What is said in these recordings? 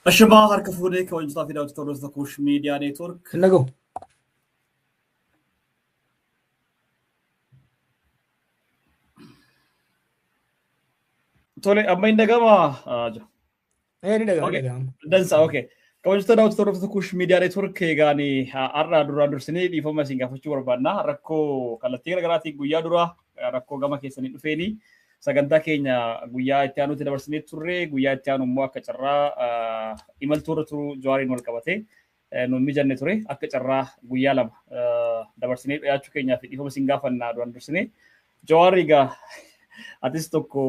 الشباب هركفوني كونجتا في دولة تورس تكوش ميديا نيتورك نقو تولي أما إن دقما ايه ندقم أوكي ندقم دنسا أوكي كونجتا دولة تورس تكوش ميديا نيتورك يعني أرى درا درسني دي فما سينغا فشوا ربنا ركو كالتير غراتي غويا درا ركو غما كيسني دفيني sagantaa keenya guyyaa itti aanutti dabarsinee turre guyyaa itti aanu immoo akka carraa imaltuurra turu Jawaariin wal qabatee nuun mijanne ture akka carraa guyyaa lama dabarsinee dhiyaachuu keenyaa fi dhiifama siin gaafannaa duraan dursinee Jawaari egaa atis tokko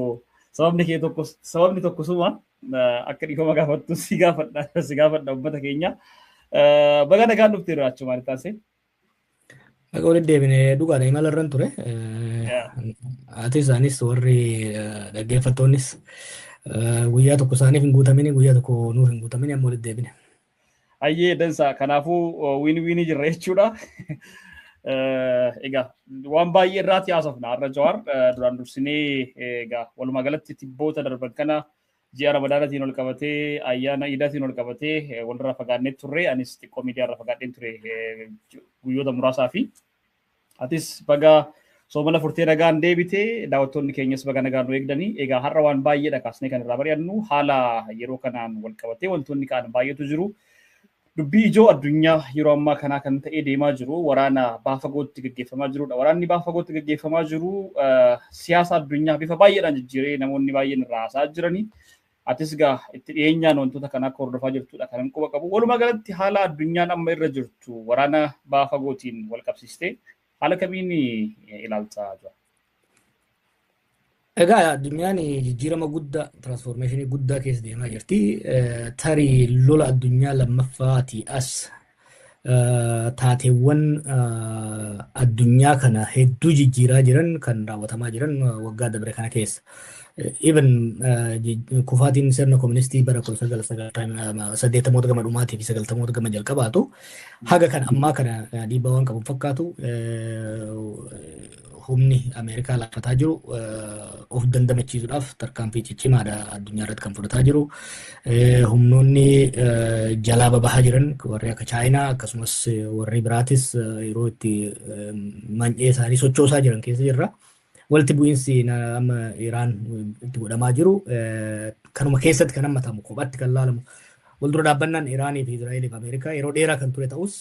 sababni tokko suma akka dhiifama gaafattu si gaafadha uummata keenya baga nagaan dhufteera achumaan taasise. Akka walitti deebine dhugaadha imala irran ture. Ati isaanis warri dhaggeeffattoonnis guyyaa tokko isaaniif hin guutamini guyyaa tokko nuuf hin guutamini amma walitti deebine. Ayyee dansa kanaafuu wiin jirra jechuudha. Egaa waan baay'ee irraati haasofna har'a Jawaar duraan dursinee egaa walumaa galatti tibboota darban kana ji'a Ramadaanatiin ol qabatee ayyaana Iidaatiin ol qabatee walirraa fagaannee turre anis xiqqoo miidiyaarraa fagaadheen ture guyyoota muraasaa fi atis baga soomana furtee nagaan deebitee daawwattoonni keenyas baga nagaan nu eegdanii egaa har'a waan baay'eedha kaasnee kan irraa bari'annu haala yeroo kanaan wal qabatee wantoonni kaan baay'eetu jiru. Dubbii ijoo addunyaa yeroo ammaa kanaa kan ta'ee deemaa jiru waraana baafagootti gaggeeffamaa jirudha. Waraanni baafagootti gaggeeffamaa jiru siyaasa addunyaa bifa baay'eedhaan jijjiiree namoonni baay'een irraa haasaa jiranii. Atis gaa itti dhiyeenyaan wantoota kana akka hordofaa jirtudha kanan quba qabu. Walumaa galatti haala addunyaan amma irra jirtu waraana baafagootiin wal qabsiistee haala kamiin ilaaltaa jira? Egaa addunyaan jijjiirama guddaa tiraansfoormeeshinii guddaa keessa deemaa jirti. Tarii lola addunyaa lammaffaati as taateewwan addunyaa kana hedduu jijjiiraa jiran kan raawwatamaa jiran waggaa dabre kana keessa. Even kufaatiin sirna kooministii bara 1980 gama dhumaatii fi 90 gama jalqabaatu haga kan ammaa kana dhiibbaa waan qabu fakkaatu humni Ameerikaa laaffataa jiru of dandamachiisuudhaaf tarkaanfii ciccimaadha addunyaa irratti kan fudhataa jiru. Humnoonni jalaa babahaa jiran warri akka Chaayinaa akkasumas warri biraatis yeroo itti mancee isaanii sochoosaa jiran keessa jirra. Walitti bu'iinsi amma Iraan itti godhamaa jiru kanuma keessatti kan hammatamu kophaatti kan laalamu waldura dhaabbannaan Iraanii fi Israa'eel fi Ameerikaa yeroo dheeraa kan ture ta'us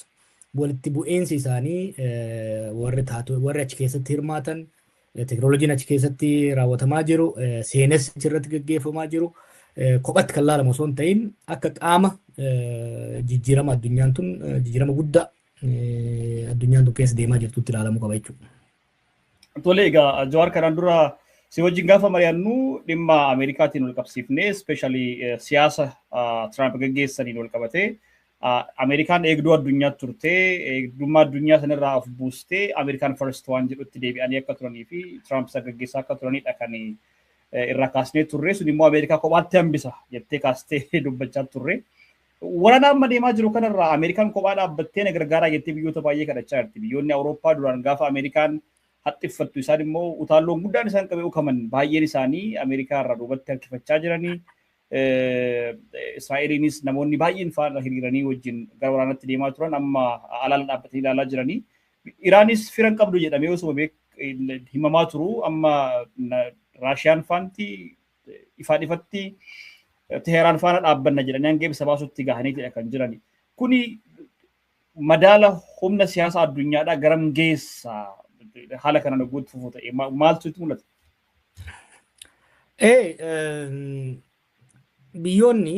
walitti bu'iinsi isaanii warri achi keessatti hirmaatan teknooloojiin achi keessatti raawwatamaa jiru seenes achirratti gaggeeffamaa jiru kophaatti kan laalamu osoo hin ta'in akka qaama jijjiirama addunyaan tun jijjiirama guddaa addunyaan tun keessa deemaa jirtutti ilaalamuu qaba jechuudha. Tole egaa Jawaar kanaan dura si wajjin gaafa mari'annu dhimma Ameerikaatiin wal qabsiifnee ispeeshaalii siyaasa Tiraamp gaggeessaniin wal qabatee Ameerikaan eegduu addunyaa turtee eegdummaa addunyaa sanarraa of buustee Ameerikaan first waan jedhutti deebi'anii akka turanii fi Tiraamp isa gaggeessaa akka turanidha kan irraa kaasnee turre sun immoo Ameerikaa kophaatti hambisa jettee kaastee dubbachaa turre. Waraana amma deemaa jiru kanarraa Ameerikaan kophaa dhaabbattee na gargaaraa jettee biyyoota baay'ee kadhachaa jirti. Biyyoonni Awurooppaa duraan gaafa Ameerikaan haxxiffattu isaan immoo utaalloon guddaan isaan qabee ukaman baay'een isaanii Ameerikaa irraa duubatti harkifachaa jiranii. Israa'eliinis namoonni baay'een faana hiriiranii wajjin gara waraanatti deemaa turan amma alaala dhaabbatanii ilaalaa jiranii. Iraanis firan qabdu jedhamee osoo himamaa turu amma Raashiyaan faanti ifaan ifatti Teheraan faana dhaabbanna jedhanii hanga ibsa baasutti gahaniitidha kan jirani. Kuni madaala humna siyaasa addunyaadhaa garam geessa haala kanaan guutuu ta'e maaltu itti mul'ata? Biyyoonni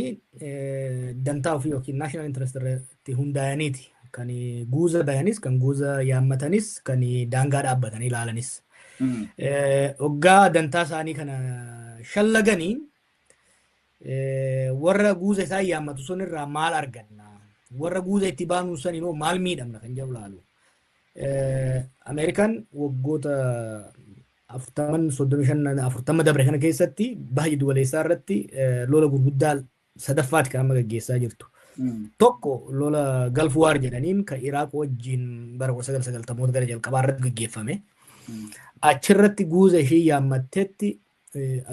dantaa ofii yookiin naashinaal intarest irratti hundaa'aniiti kan guuza bayanis kan guuza yaammatanis kan daangaa dhaabbatanii ilaalanis. Waggaa dantaa isaanii kana shallaganii warra guuza isaa yaammatu sun irraa maal arganna? Warra guuza itti baanu san immoo maal miidhamna kan jedhu ilaalu. Ameerikaan waggoota 40 dabre kana keessatti baay'ee duwwaleessaa irratti lola gurguddaa sadaffaati kan amma gaggeessaa jirtu. Tokko lola Gulf War jedhaniin kan Iraaq wajjin bara 1990 gara jalqabaa irratti gaggeeffame. Achirratti guuza ishee yaammatteetti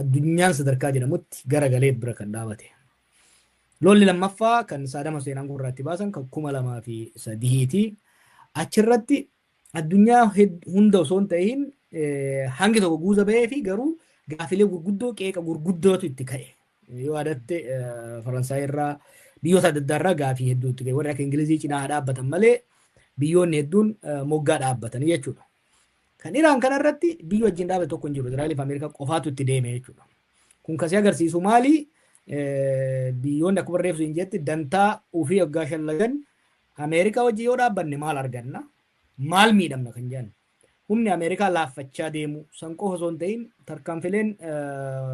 addunyaan sadarkaa jedhamutti gara galee bira kan dhaabate. Lolli lammaffaa kan Saddam Hussein aangoo irratti baasan kan 2003ti. Achirratti addunyaa hunda osoo hin ta'in hangi tokko guuza bahee fi garuu gaafilee gurguddoo qeeqa gurguddootu itti ka'e. Yoo yaadatte Faransaay irraa biyyoota adda addaa irraa gaafii hedduu itti ka'e. Warri akka Ingilizii cinaa dhaabbatan malee biyyoonni hedduun moggaa dhaabbatan jechuudha. Kan Iraan kanarratti biyya wajjin dhaabbate tokko hin jiru. Israa'eel fi Ameerikaa qofaatu itti deeme jechuudha. Kun kasii agarsiisu maali? Biyyoonni akkuma reefsu hin jetti dantaa ofii waggaa shallagan Ameerikaa wajjin yoo dhaabbanne maal arganna? Maal miidhamna kan jedhan. Humni Ameerikaa laaffachaa deemu san qofa osoo hin ta'in tarkaanfileen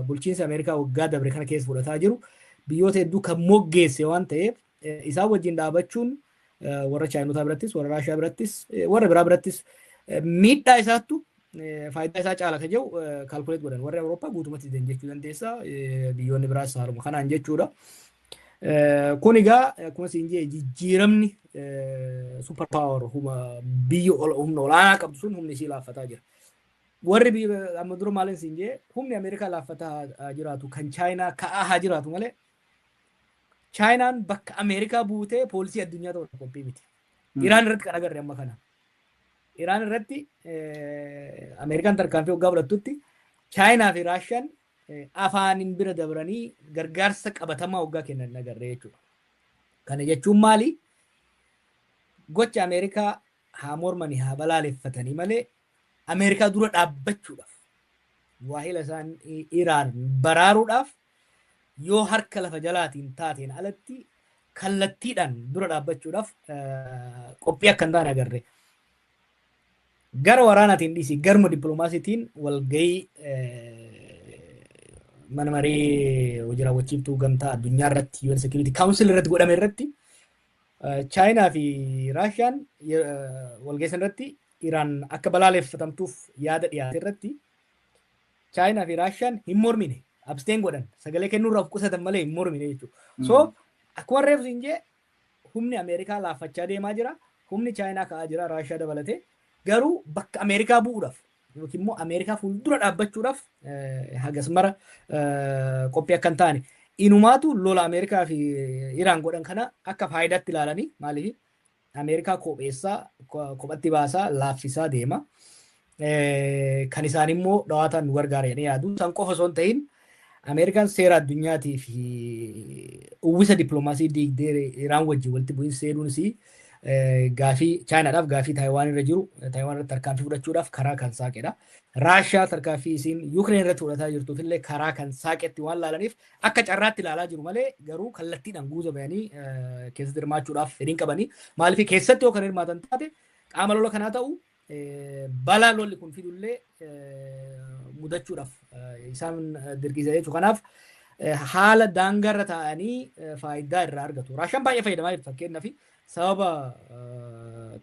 bulchiinsa Ameerikaa waggaa dabre kana keessa fudhataa jiru biyyoota hedduu kan moggeesse waan ta'eef isaan wajjin dhaabachuun warra Chaayinotaa birattis warra Raashiyaa birattis warra biraa birattis miidhaa isaattu faayidaa isaa caala kan jedhu kaalkuleet godhan warra Awurooppaa guutumatti jechuu dandeessa biyyoonni biraas haaluma kanaan jechuudha. Kun egaa akkuma siin jedhe jijjiiramni super power biyya humna olaanaa qabdu sun humni isii laaffataa jira. Warri amma dura maaliin siin jedhe humni Ameerikaa laaffataa jiraatu kan Chaayinaa ka'aa haa jiraatu malee Chaayinaan bakka Ameerikaa buutee poolisii addunyaa ta'uu qophii miti. Iraan irratti kan agarre amma kana. Iraan irratti Ameerikaan tarkaanfii waggaa fudhattutti Chaayinaa fi Raashiyaan afaanin bira dabranii gargaarsa qabatamaa waggaa kennan agarre jechuudha. Kana jechuun maali? Gocha Ameerikaa haa mormanii haa balaaleffatanii malee Ameerikaa dura dhaabbachuudhaaf waahila isaan Iraan baraaruudhaaf yoo harka lafa jalaatiin taateen alatti kallattiidhaan dura dhaabbachuudhaaf qophii akka hin taane agarre. Gara waraanaatiin dhiisii garma dippiloomaasiitiin walgahii mana marii hojii raawwachiiftuu gamtaa addunyaa irratti UN Security Council irratti godhame irratti Chaayinaa fi Raashiyaan walgahii irratti Iraan akka balaaleffatamtuuf yaada dhiyaate irratti Chaayinaa fi Raashiyaan hin mormine absteen godhan sagalee kennuurraaf qusatan malee hin mormine jechuudha. So akkuma reefsu hin jee humni Ameerikaa laaffachaa deemaa jira humni Chaayinaa ka'aa jira Raashiyaa dabalatee garuu bakka Ameerikaa bu'uudhaaf yookiin immoo Ameerikaa fuuldura dhaabbachuudhaaf hagas mara qophii akka hin taane inumaatu lola Ameerikaa fi Iraan godhan kana akka faayidaatti ilaalanii maaliif Ameerikaa kophatti baasaa laaffisaa deema. Kan isaan immoo dhawaataan nu gargaaranii yaadu. San qofa osoo hin ta'in Ameerikaan seera addunyaatii fi uwwisa dippiloomaasii diigdee Iraan wajjin walitti bu'iinsa seenuunis gaafii Chaayinaadhaaf gaafii Taayiwaan irra jiru Taayiwaan irratti tarkaanfii fudhachuudhaaf karaa kan saaqedha. Raashiyaa tarkaanfii isiin Yuukireen irratti fudhataa jirtuuf illee karaa kan saaqetti waan laalaniif akka carraatti ilaalaa jiru malee garuu kallattiidhaan guuza bayanii keessatti hirmaachuudhaaf fedhiin qabanii maaliif keessatti yoo kan hirmaatan taate qaama lola kanaa ta'u balaa lolli kun fidullee mudachuudhaaf isaan dirqisiisa jechuudha. Kanaaf haala daangarra taa'anii faayidaa irraa argatu. Raashiyaan baay'ee fayyadamaa jirti fakkeenyaaf sababa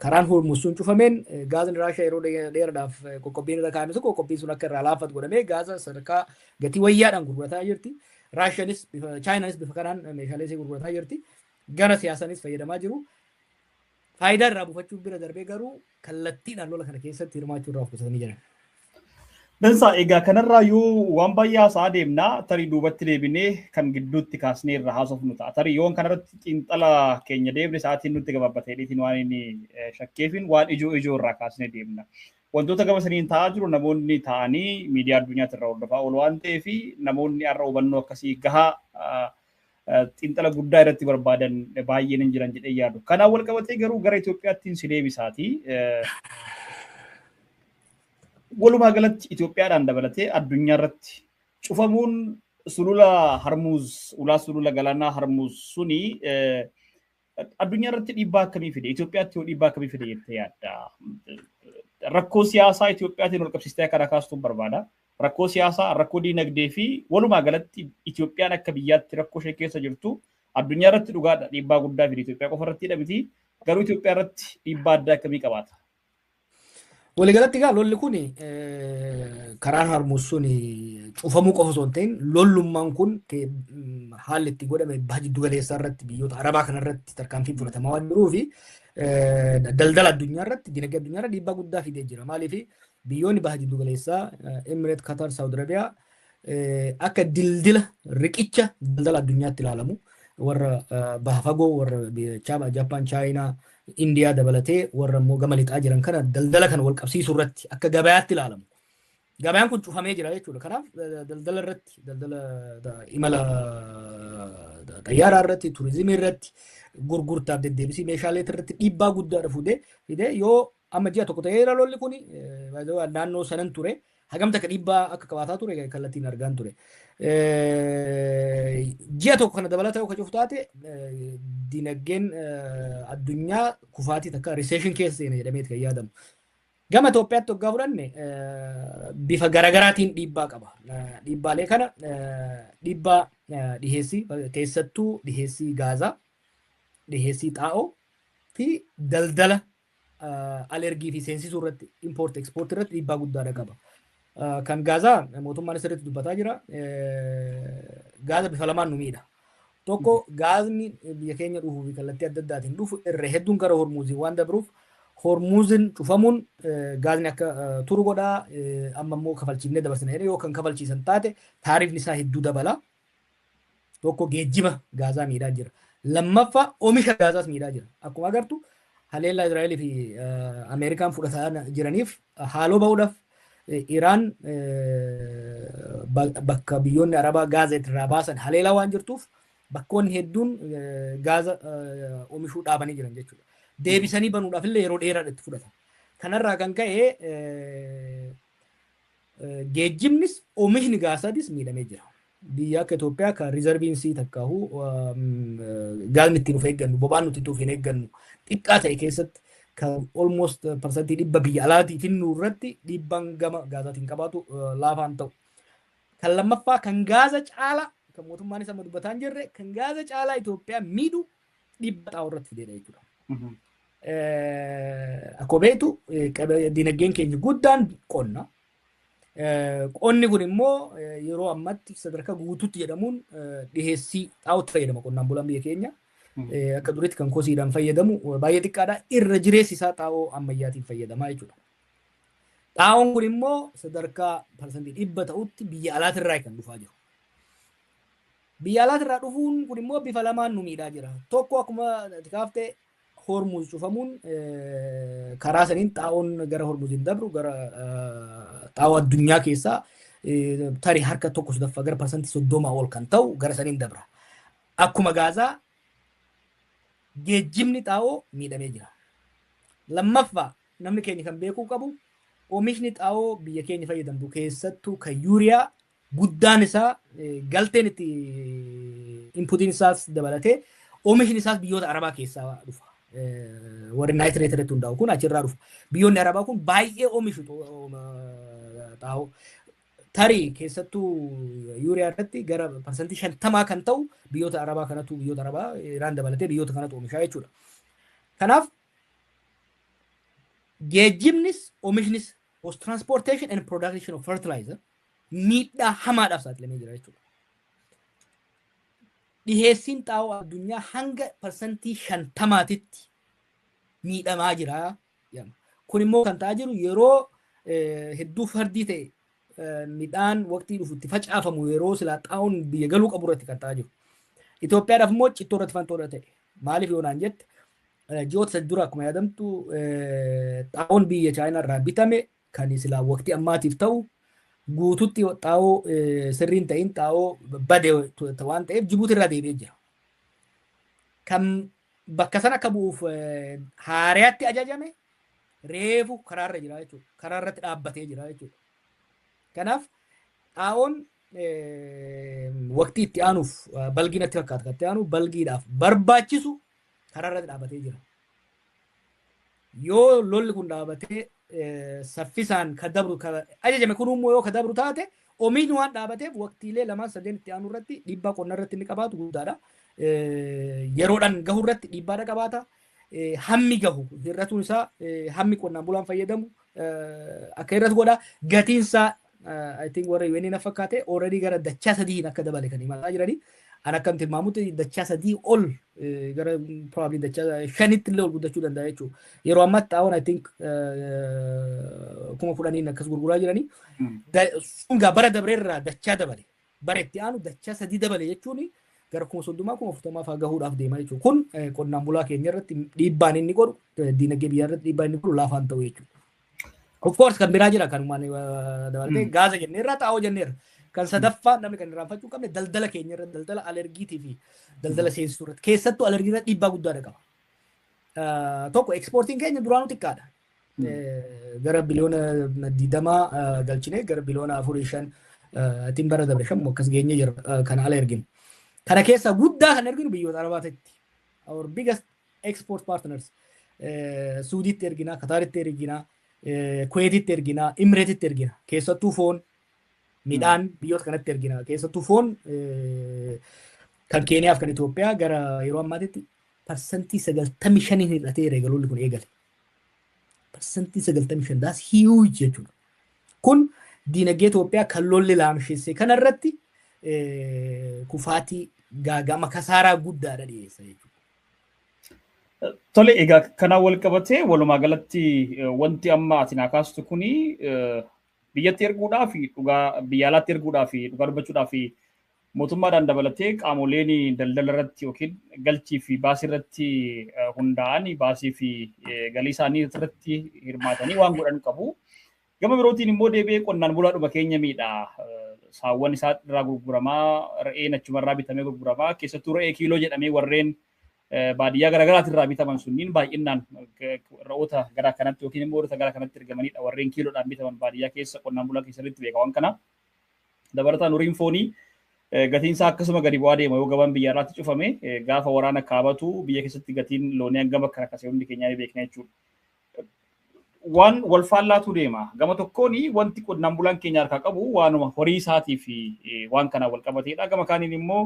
karaan hormusuun cufameen gaazni Raashiyaa yeroo dheeraadhaaf qoqqobbiin irra kaa'ame tokko qoqqobbiin sun akka irraa laafatu godhamee gaaza sadarkaa gatii wayyaadhaan gurgurataa jirti. Raashiyaanis Chaayinaanis bifa kanaan meeshaalee ishee gurgurataa jirti. Gara siyaasaanis fayyadamaa jiru. Faayidaa irraa buufachuuf bira darbee garuu kallattiidhaan lola kana keessatti hirmaachuu irraa of qusatanii jiran. Dansaa egaa kanarraa yoo waan baay'ee haasaa deemnaa tarii duubatti deebinee kan gidduutti kaasnee irra haasofnu ta'a. Tarii yoon kanarratti xiinxala keenya deemne sa'aatiin nutti gababbatee dhiitiin waan inni shakkeefin waan ijoo irraa kaasnee deemna. Wantoota gama saniin ta'aa jiru namoonni ta'anii miidiyaa addunyaatti irraa hordofaa oolu waan ta'eef namoonni har'a hubannoo akkasii gahaa xiinxala guddaa irratti barbaadan baay'een hin jiran jedhee yaadu. Kanaan wal qabatee garuu gara Itoophiyaattiin si deebisaatii. Walumaa galatti Itoophiyaadhaan dabalatee addunyaa irratti cufamuun sulula Harmuuz ulaa sulula galaanaa Harmuuz suni addunyaa irratti dhiibbaa akkamii fide? Itoophiyaatti yoo dhiibbaa akkamii fide jettee yaadda? Rakkoo siyaasaa Itoophiyaatiin wal qabsiistee akka rakaastuun barbaada. Rakkoo siyaasaa, rakkoo diinagdee fi walumaa galatti Itoophiyaan akka biyyaatti rakkoo ishee keessa jirtu addunyaa irratti dhugaadha dhiibbaa guddaa fide. Itoophiyaa qofa irratti dhabiti garuu Itoophiyaa irratti dhiibbaa addaa akkamii qabaata? Waliigalatti egaa lolli kun karaan Harmuuz sun cufamuu qofa osoo hin ta'in lollummaan kun haalli itti godhame baha jiddu galeessaa irratti biyyoota Arabaa kana irratti tarkaanfii fudhatamaa waan jiruu fi daldala addunyaa irratti dinagdee addunyaa irratti dhiibbaa guddaa fidee jira. Maaliif biyyoonni baha jiddu galeessaa Emireet, Qatar, Saawud Arabiyaa akka dildila riqicha daldala addunyaatti ilaalamu. warra baha fagoo warra Jaapaan, Chaayinaa, Indiyaa dabalatee warra immoo gama lixaa jiran kana daldala kana wal qabsiisuu irratti akka gabayaatti ilaalamu. Gabayaan kun cufamee jira jechuudha. Kanaaf daldala irratti daldala imala xayyaaraa irratti turizimii irratti gurgurtaaf deddeebisii meeshaalee irratti dhiibbaa guddaadha fidee yoo amma ji'a tokko ta'eera lolli kun naannoo sanan ture hagamta akka dhiibbaa akka qabaataa ture kallattiin argaan ture. Ji'a tokko kana dabalata yoo kacuuf taate dinagdeen addunyaa kufaatii takka riseeshin keessa seena jedhameeti kan yaadamu. Gama Itoophiyaatti waggaa fudhanne bifa garagaraatiin dhiibbaa qaba. Dhiibbaalee kana dhiibbaa dhiheessii keessattuu dhiheessii gaazaa, dhiheessii xaa'oo fi daldala alergii fi seensisuu irratti import export irratti dhiibbaa guddaadha qaba. Kan gaazaa mootummaan asirratti dubbataa jira. Gaaza bifa lamaan nu miidha. Tokko gaazni biyya keenya dhufuu fi kallattii adda addaatiin dhufu irra hedduun gara hormuuzii waan dabruuf hormuuzin cufamuun gaazni akka turu godhaa amma immoo kafalchiifnee dabarsina jedhee yoo kan kafalchiisan taate taariifni isaa hedduu dabala. Tokko geejjiba gaazaa miidhaa jira. Lammaffaa oomisha gaazaas miidhaa jira. Akkuma agartu haleellaa Israa'elii fi Ameerikaan fudhataa jiraniif haaloo ba'uudhaaf Iraan bakka biyyoonni Arabaa gaaza irraa baasan haleelaa waan jirtuuf bakkoonni hedduun gaaza oomishuu dhaabanii jiran jechuudha. Deebisanii banuudhaaf illee yeroo dheeraa itti fudhata. Kanarraa kan ka'e geejjibnis oomishni gaazaatis miidhamee jira. Biyya akka Itoophiyaa kan riizarviinsii takkaahu gaazni ittiin of eeggannu boba'aan nuti ittiin of hin eeggannu xiqqaa ta'e keessatti kan almost parsantii 100 biyya alaatii finnu irratti dhiibbaan gama gaazaatiin qabaatu laafaan ta'u. Kan lammaffaa kan gaaza caalaa kan mootummaan isa dubbataa hin jirre kan gaaza caalaa Itoophiyaa miidhu dhiibbaa xaa'oo irratti fideedha jechuudha. Akkuma beektu dinagdeen keenya guddaan qonna. Qonni kun immoo yeroo ammatti sadarkaa guutuutti jedhamuun dhiheessii xaa'ootti fayyadama qonnaan bulaan biyya keenya. Akka duriitti kan kosiidhaan fayyadamu baay'ee xiqqaadha. Irra jireessi isaa xaa'oo ammayyaatiin fayyadamaa jechuudha. Xaa'oon kun immoo sadarkaa parsantii 100 ta'utti biyya alaatirraa kan dhufaa jiru. Biyya alaatirraa dhufuun kun immoo bifa lamaan nu miidhaa jira. Tokko akkuma kaaftee hormuuz cufamuun karaa saniin xaa'oon gara hormuuziin dabru gara xaa'oo addunyaa keessaa tarii harka tokko sadaffaa gara parsantii 30 ol kan ta'u gara saniin dabra. Akkuma gaazaa geejjibni xaa'oo miidhamee jira. Lammaffaa namni keenya kan beekuu qabu oomishni xaa'oo biyya keenya fayyadamtu keessattuu kan yuuriyaa guddaan isaa galteen itti inputiin isaas dabalatee oomishni isaas biyyoota Arabaa keessaa dhufa. Warri naayitireet irratti hundaa'u kun achirraa dhufa. Biyyoonni Arabaa kun baay'ee oomishu xaa'oo. Tarii keessattuu yuuriyaa irratti gara parsantii 50 kan ta'u biyyoota Arabaa kanatu biyyoota Arabaa Iraan dabalatee biyyoota kanatu oomishaa jechuudha. Kanaaf geejjibnis oomishnis post transportation and production of fertilizer miidhaa hamaadhaaf saaxilamee jira jechuudha. Dhiheessiin xaa'oo addunyaa hanga parsantii 50titti miidhamaa jira. Kun immoo kan ta'aa jiru yeroo hedduu fardii ta'e midhaan waqtii dhufutti facaafamu yeroo silaa xaa'oon biyya galuu qabu irratti kan ta'aa jiru. Itoophiyaadhaaf immoo cittoo irratti fantooda ta'e. Maaliif yoonaan jette ji'oota sadii dura akkuma yaadamtu xaa'oon biyya Chaayinaa irraa bitame kan silaa waqtii ammaatiif ta'u guututti xaa'oo sirriin ta'in xaa'oo bade waan ta'eef Jibuuti irraa deebi'ee jira. Kan bakka sana akka bu'uuf haariyaatti ajajame reefu karaarra jira jechuudha. Karaa irratti dhaabbatee jira jechuudha. Kanaaf xaa'oon waqtii itti aanuuf balgii natti fakkaata kan itti aanuuf balgiidhaaf barbaachisu karaa irratti dhaabbatee jira. Yoo lolli kun dhaabatee saffisaan kan dabru ajajame kun immoo yoo kan dabru taate oomishni waan dhaabateef waqtiilee 2-3 itti aanu irratti dhiibbaa qonna irratti inni qabaatu guddaadha. Yeroodhaan gahu irratti dhiibbaadha qabaata. Hammi gahu hir'atuun isaa hammi qonnaan bulaan fayyadamu akka irratti godha. Gatiin isaa I think warra UN na fakkaate already gara dachaa 3 akka dabale kan himaa jiranii. Ana kan tilmaamutti dachaa 3 ol gara probably dachaa 5tti illee ol guddachuu danda'a jechuudha. Yeroo ammaatti xaa'oon I think kuma 10 akkas gurguraa jiranii. Sun gaa bara dabreerraa dachaa dabale. Bara itti aanu dachaa 3 dabale jechuun gara 30,000 fa'aa gahuudhaaf deema jechuudha. Kun qonnaan bulaa keenya irratti dhiibbaan inni godhu diinagdee biyyaa irratti dhiibbaan inni godhu laafaan ta'u jechuudha. Of course kan biraa jira kanumaan dabalatee gaaza jenneerra xaa'oo jenneerra. Kan sadaffaa namni kan irraanfachuu qabne daldala keenya irratti daldala alergiitii fi daldala seensisuu irratti keessattuu alergii irratti dhiibbaa guddaadha qaba. Tokko ekspoortiin keenya duraanuu xiqqaadha. Gara biliyoona 20 galchine gara biliyoona 4-5 ittiin bara dabre 5 akkas geenye jira kan ala erginu. Kana keessa guddaa kan erginu biyyoota Arabaatitti. Our biggest export partners Suudiitti ergina, Kataritti ergina, Kuweetitti ergina, Imireetitti ergina. Keessattuu foon midhaan biyyoota kanatti ergina. Keessattuu foon kan Keeniyaaf kan Itoophiyaa gara yeroo ammaatitti parsantii 95 hir'atee eegalolli kun eegale. Parsantii 95 that's huge jechuudha. Kun diinagdee Itoophiyaa kan lolli laamsheesse kanarratti kufaatii gaagama kasaaraa guddaadha dhiyeessa jechuudha. Tole egaa kana wal qabatee walumaa galatti wanti amma ati naa kaastu kuni biyyatti erguudhaa fi dhugaa biyya alaatti erguudhaa fi dhugaa dubbachuudhaa fi mootummaadhaan dabalatee qaamoleen daldala irratti yookiin galchii fi baasii irratti hundaa'an baasii fi galii isaanii irratti hirmaatanii waan godhan qabu. Gama birootiin immoo deebi'ee qonnaan bulaadhuma keenya miidhaa. Saawwan isaa irraa gurguramaa, re'een achumarraa bitamee gurguramaa, keessattuu re'ee kiiloo jedhamee warreen baadiyyaa garaagaraati irraa bitaman sunniin baay'inaan re'oota gara kanatti yookiin immoo re'oota gara kanatti ergamanidha. Warreen kiiloodhaan bitaman baadiyyaa keessa qonnaan bulaa keessatti beekaman kana. Dabalataan horiin foonii gatiin isaa akkasuma gadi bu'aa deema yoo gabaan biyya alaatti cufame gaafa waraana kaabatu biyya keessatti gatiin loonii hanga bakka akkasii hundi keenyaa beekna jechuudha. Waan wal faallaatu deema. Gama tokkoon wanti qonnaan bulaan keenya harkaa qabu waanuma horii isaatii fi waan kana wal qabateedha. Gama kaaniin immoo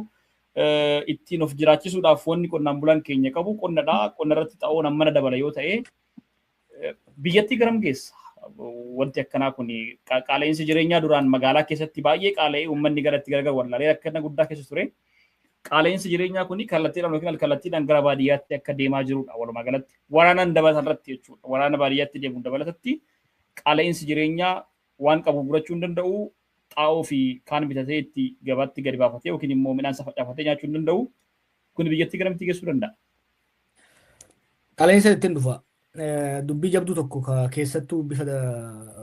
ittiin of jiraachisuudhaaf wanni qonnaan bulaan keenya qabu qonnadha. Qonna irratti xaa'oon hammana dabala yoo ta'e biyyatti garam geessa. Wanti akkanaa kun qaala'insi jireenyaa duraan magaalaa keessatti baay'ee qaala'ee uummanni gara itti gargar wallaalee akkana guddaa keessa ture. Qaala'insi jireenyaa kun kallattiidhaan yookiin alkallattiidhaan gara baadiyyaatti akka deemaa jirudha walumaa galatti. Waraanaan dabalatan irratti jechuudha. Waraana baadiyyaatti deemuun dabalatatti qaala'insi jireenyaa waan qabu gurachuu hin danda'u. Xaa'oo fi kaan bitatee itti gabaatti gadi baafatee yookiin immoo midhaan isa facaafatee nyaachuu hin danda'u. Kun biyyatti garamitti geessuu danda'a? Qaala'insa ittiin dhufa. Dubbii jabduu tokko keessattuu bifa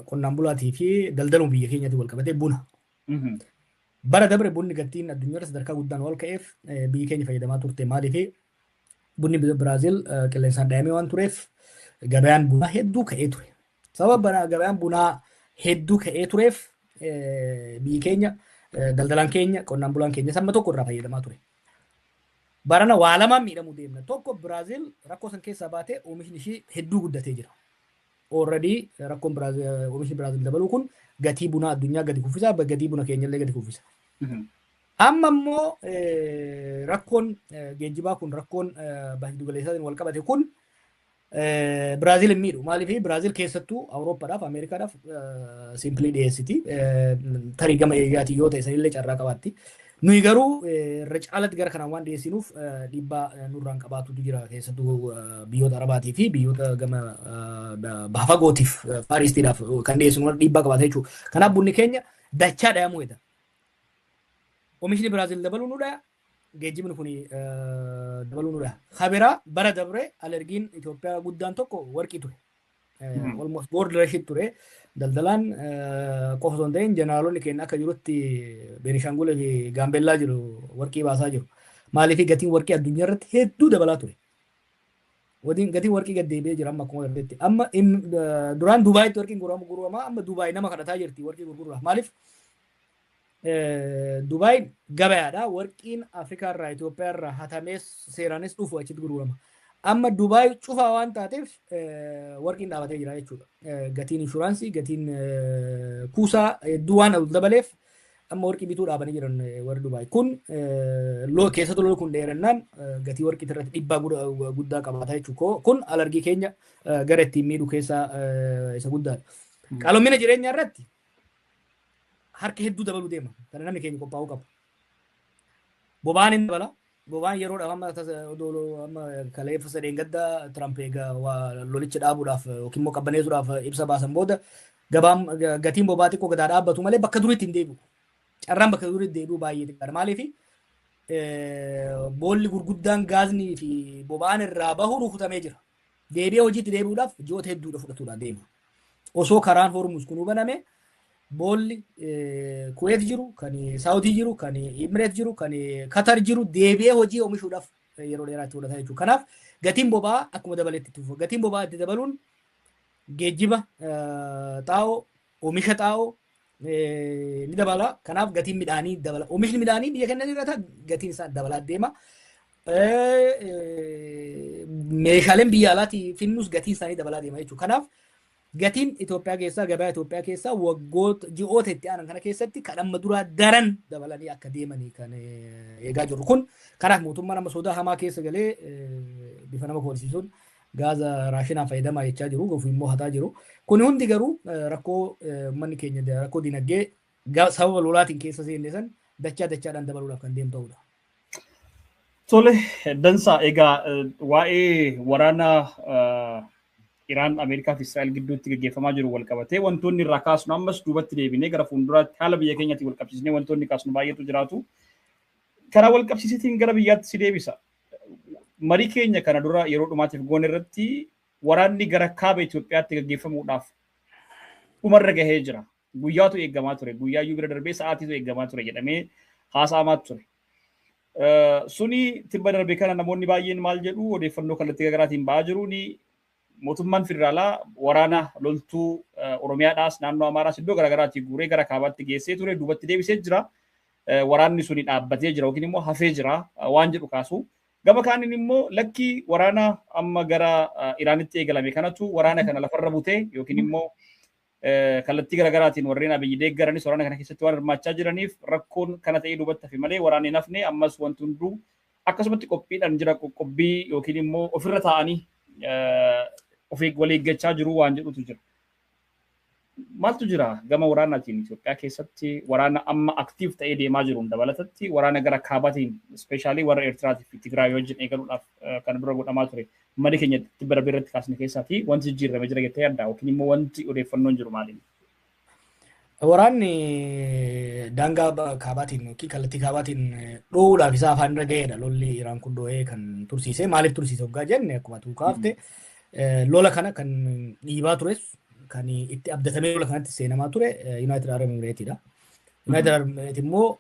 qonnaan bulaatii fi daldaluun biyya keenyatti wal qabatee buna. Bara dabre bunni gatiin addunyaarra sadarkaa guddaan wal ka'eef biyyi keenya fayyadamaa turte maaliif bunni Biraazil qilleensaan dhahamee waan tureef gabaan bunaa hedduu ka'ee ture. Sababa gabaan bunaa hedduu ka'ee tureef biyyi keenya daldalaan keenya qonnaan bulaan keenya samma tokko irraa fayyadamaa ture. Barana waa lamaan miidhamuu deemna. Tokko Biraazil rakkoo san keessaa baatee oomishni ishii hedduu guddatee jira. Already rakkoon oomishni Biraazil dabaluu kun gatii bunaa addunyaa gadi kuffisa, gatii buna keenya illee gadi kuffisa. Amma immoo rakkoon geejjibaa kun rakkoon giddu galeessaatiin wal qabate kun Biraazil hin miidhu. Maaliif Biraazil keessattuu Awurooppaadhaaf Ameerikaadhaaf simplii dhiyeessiti. Tarii gama eeggaatii yoo ta'e sanillee carraa qabaatti. Nuyi garuu irra caalatti gara kanaan waan dhiyeessinuuf dhiibbaa nurraan qabaatutu jira keessattuu biyyoota Arabaatii fi biyyoota gama baha fagootiif Faaristiidhaaf kan dhiyeessinu dhiibbaa qabaata jechuudha. Kanaaf bunni keenya dachaa dhayamuu edda. Oomishni Biraazil dabaluu nudha. Geejjibni kun dabaluu nudha. Kabiraa bara dabre alergiin Itoophiyaa guddaan tokko warqii ture. Almost board rashid ture. Daldalaan qofa osoo hin ta'in jeneraalonni keenya akka jirutti Beenishaangul fi Gaambeellaa jiru warqii baasaa jiru. Maaliif gatiin warqii addunyaa irratti hedduu dabalaa ture. Gatiin warqii gad deebi'ee jira amma akkuma argatetti. Amma duraan Dubaayitti warqiin gurguramaa amma Dubaay nama kadhataa jirti warqii gurguruudhaaf. Maaliif Dubaay gabayaadha. Warqiin Afrikaa irraa Itoophiyaa irraa hatamee seeraanis dhufu achitti gurgurama. Amma Dubaay cufaa waan taateef warqiin dhaabatee jira jechuudha. Gatiin inshuraansii, gatiin kuusaa hedduu waan dabaleef amma warqii bituu dhaabanii jiran warri Dubaay. Kun keessattuu lolli kun dheerannaan gatii warqii irratti dhiibbaa guddaa qabaata jechuudha. Kun alergii keenya gara ittiin miidhu keessaa isa guddaadha. Qaaloomina jireenyaa irratti harka hedduu dabaluu deema. Kana namni keenya qophaa'uu qaba. Boba'aan hin dabala. Boba'aan yeroodhaaf amma kaleessa sadeen gadda Tiraamp egaa lolicha dhaabuudhaaf yookiin immoo qabbaneessuudhaaf ibsa baasan booda gatiin boba'aa xiqqoo gadaa dhaabbatu malee bakka duriitti hin deebi'u. Carraan bakka duriitti deebi'u baay'ee xiqqaadha. Maaliif boolli gurguddaan gaaznii fi boba'aan irraa bahu rukutamee jira. Deebi'ee hojiitti deebi'uudhaaf ji'oota hedduudha fudhatuudhaan deema. Osoo karaan Hormuz kun baname boolli Kuwait jiru, kan Saawudii jiru, kan Imireet jiru, kan Qatar jiru deebi'ee hojii oomishuudhaaf yeroo dheeraa itti fudhata jechuudha. Kanaaf gatiin boba'aa akkuma dabaletti itti fufa. Gatiin boba'aa itti dabaluun geejjiba xaa'oo, oomisha xaa'oo ni dabala. Kanaaf gatiin midhaanii dabala. Oomishni midhaanii biyya keenya irratti gatiin isaa dabalaa deema. Meeshaaleen biyya alaatii finnus gatiin isaanii dabalaa deema jechuudha. Kanaaf gatiin Itoophiyaa keessaa gabaa Itoophiyaa keessaa waggoota ji'oota itti aanan kana keessatti kan amma duraa daran dabalanii akka deemanii kan eegaa jirru. Kun kanaaf mootummaan amma sodaa hamaa keessa galee bifa nama koolisiisuun gaaza raashinaan fayyadamaa jechaa jiru, gofuu immoo hataa jiru. Kun hundi garuu rakkoo manni keenya rakkoo dinagdee sababa lolaatiin keessa seenne san dachaadhaan dabaluudhaaf kan deemu ta'udha. Tole, dansaa egaa waa'ee waraana Iraan Ameerikaa fi Israa'el gidduutti gaggeeffamaa jiru wal qabatee wantoonni irraa kaasnu ammas duubatti deebinee gara fuulduraatti haala biyya keenyatti wal qabsiisnee wantoonni kaasnu baay'eetu jiraatu. Karaa wal qabsiisitiin gara biyyaatti si deebisa. Marii keenya kana dura yeroo dhumaatiif goone irratti waraanni gara kaaba Itoophiyaatti gaggeeffamuudhaaf dhumarra gahee jira. Guyyaatu eeggamaa ture. Guyyaayyuu bira darbee sa'aatiitu eeggamaa ture jedhamee haasa'amaa ture. Suni tibba darbee kana namoonni baay'een maal jedhu odeeffannoo kallattii garaagaraatiin ba'aa jiru ni mootummaan federaalaa waraana loltuu Oromiyaadhaas naannoo Amaaraas iddoo garaagaraatii guuree gara kaabaatti geessee ture duubatti deebisee jira. Waraanni suni dhaabbatee jira yookiin immoo hafee jira waan jedhu kaasu. Gama kaaniin immoo lakkii waraana amma gara Iraanitti eegalame kanatu waraana kana lafarra butee yookiin immoo kallattii garaagaraatiin warreen Abiyyi deeggaranis waraana kana keessatti waan hirmaachaa jiraniif rakkoon kana ta'ee duubatti hafe malee waraanni hin hafne ammas wanti hunduu akkasumatti qophiidhaan jira qophii yookiin immoo ofirra taa'anii wal eeggachaa jiru waan jedhutu jira. Maaltu jira gama waraanaatiin Itoophiyaa keessatti waraana amma aktiif ta'ee deemaa jiruun dabalatatti waraana gara kaabaatiin ispeeshaalii warra Eertiraatii fi Tigraay wajjin eegaluudhaaf kan dura godhamaa ture marii keenya tibba darbee irratti kaasne keessaati wanti jijjiirame jira jettee yaaddaa yookiin immoo wanti odeeffannoon jiru maaliin? Waraanni daangaa kaabaatiin yookiin kallattii kaabaatiin dhoowuudhaaf isaa afaan irra ga'eedha. Lolli Iraan kun dho'ee kan tursiise. Maaliif tursiise hoggaa jenne akkuma tuu kaafte lola kana kan dhiibaa tures kan itti abdatamee lola kanatti seenamaa ture United Arab Emirateedha. United Arab Emirates immoo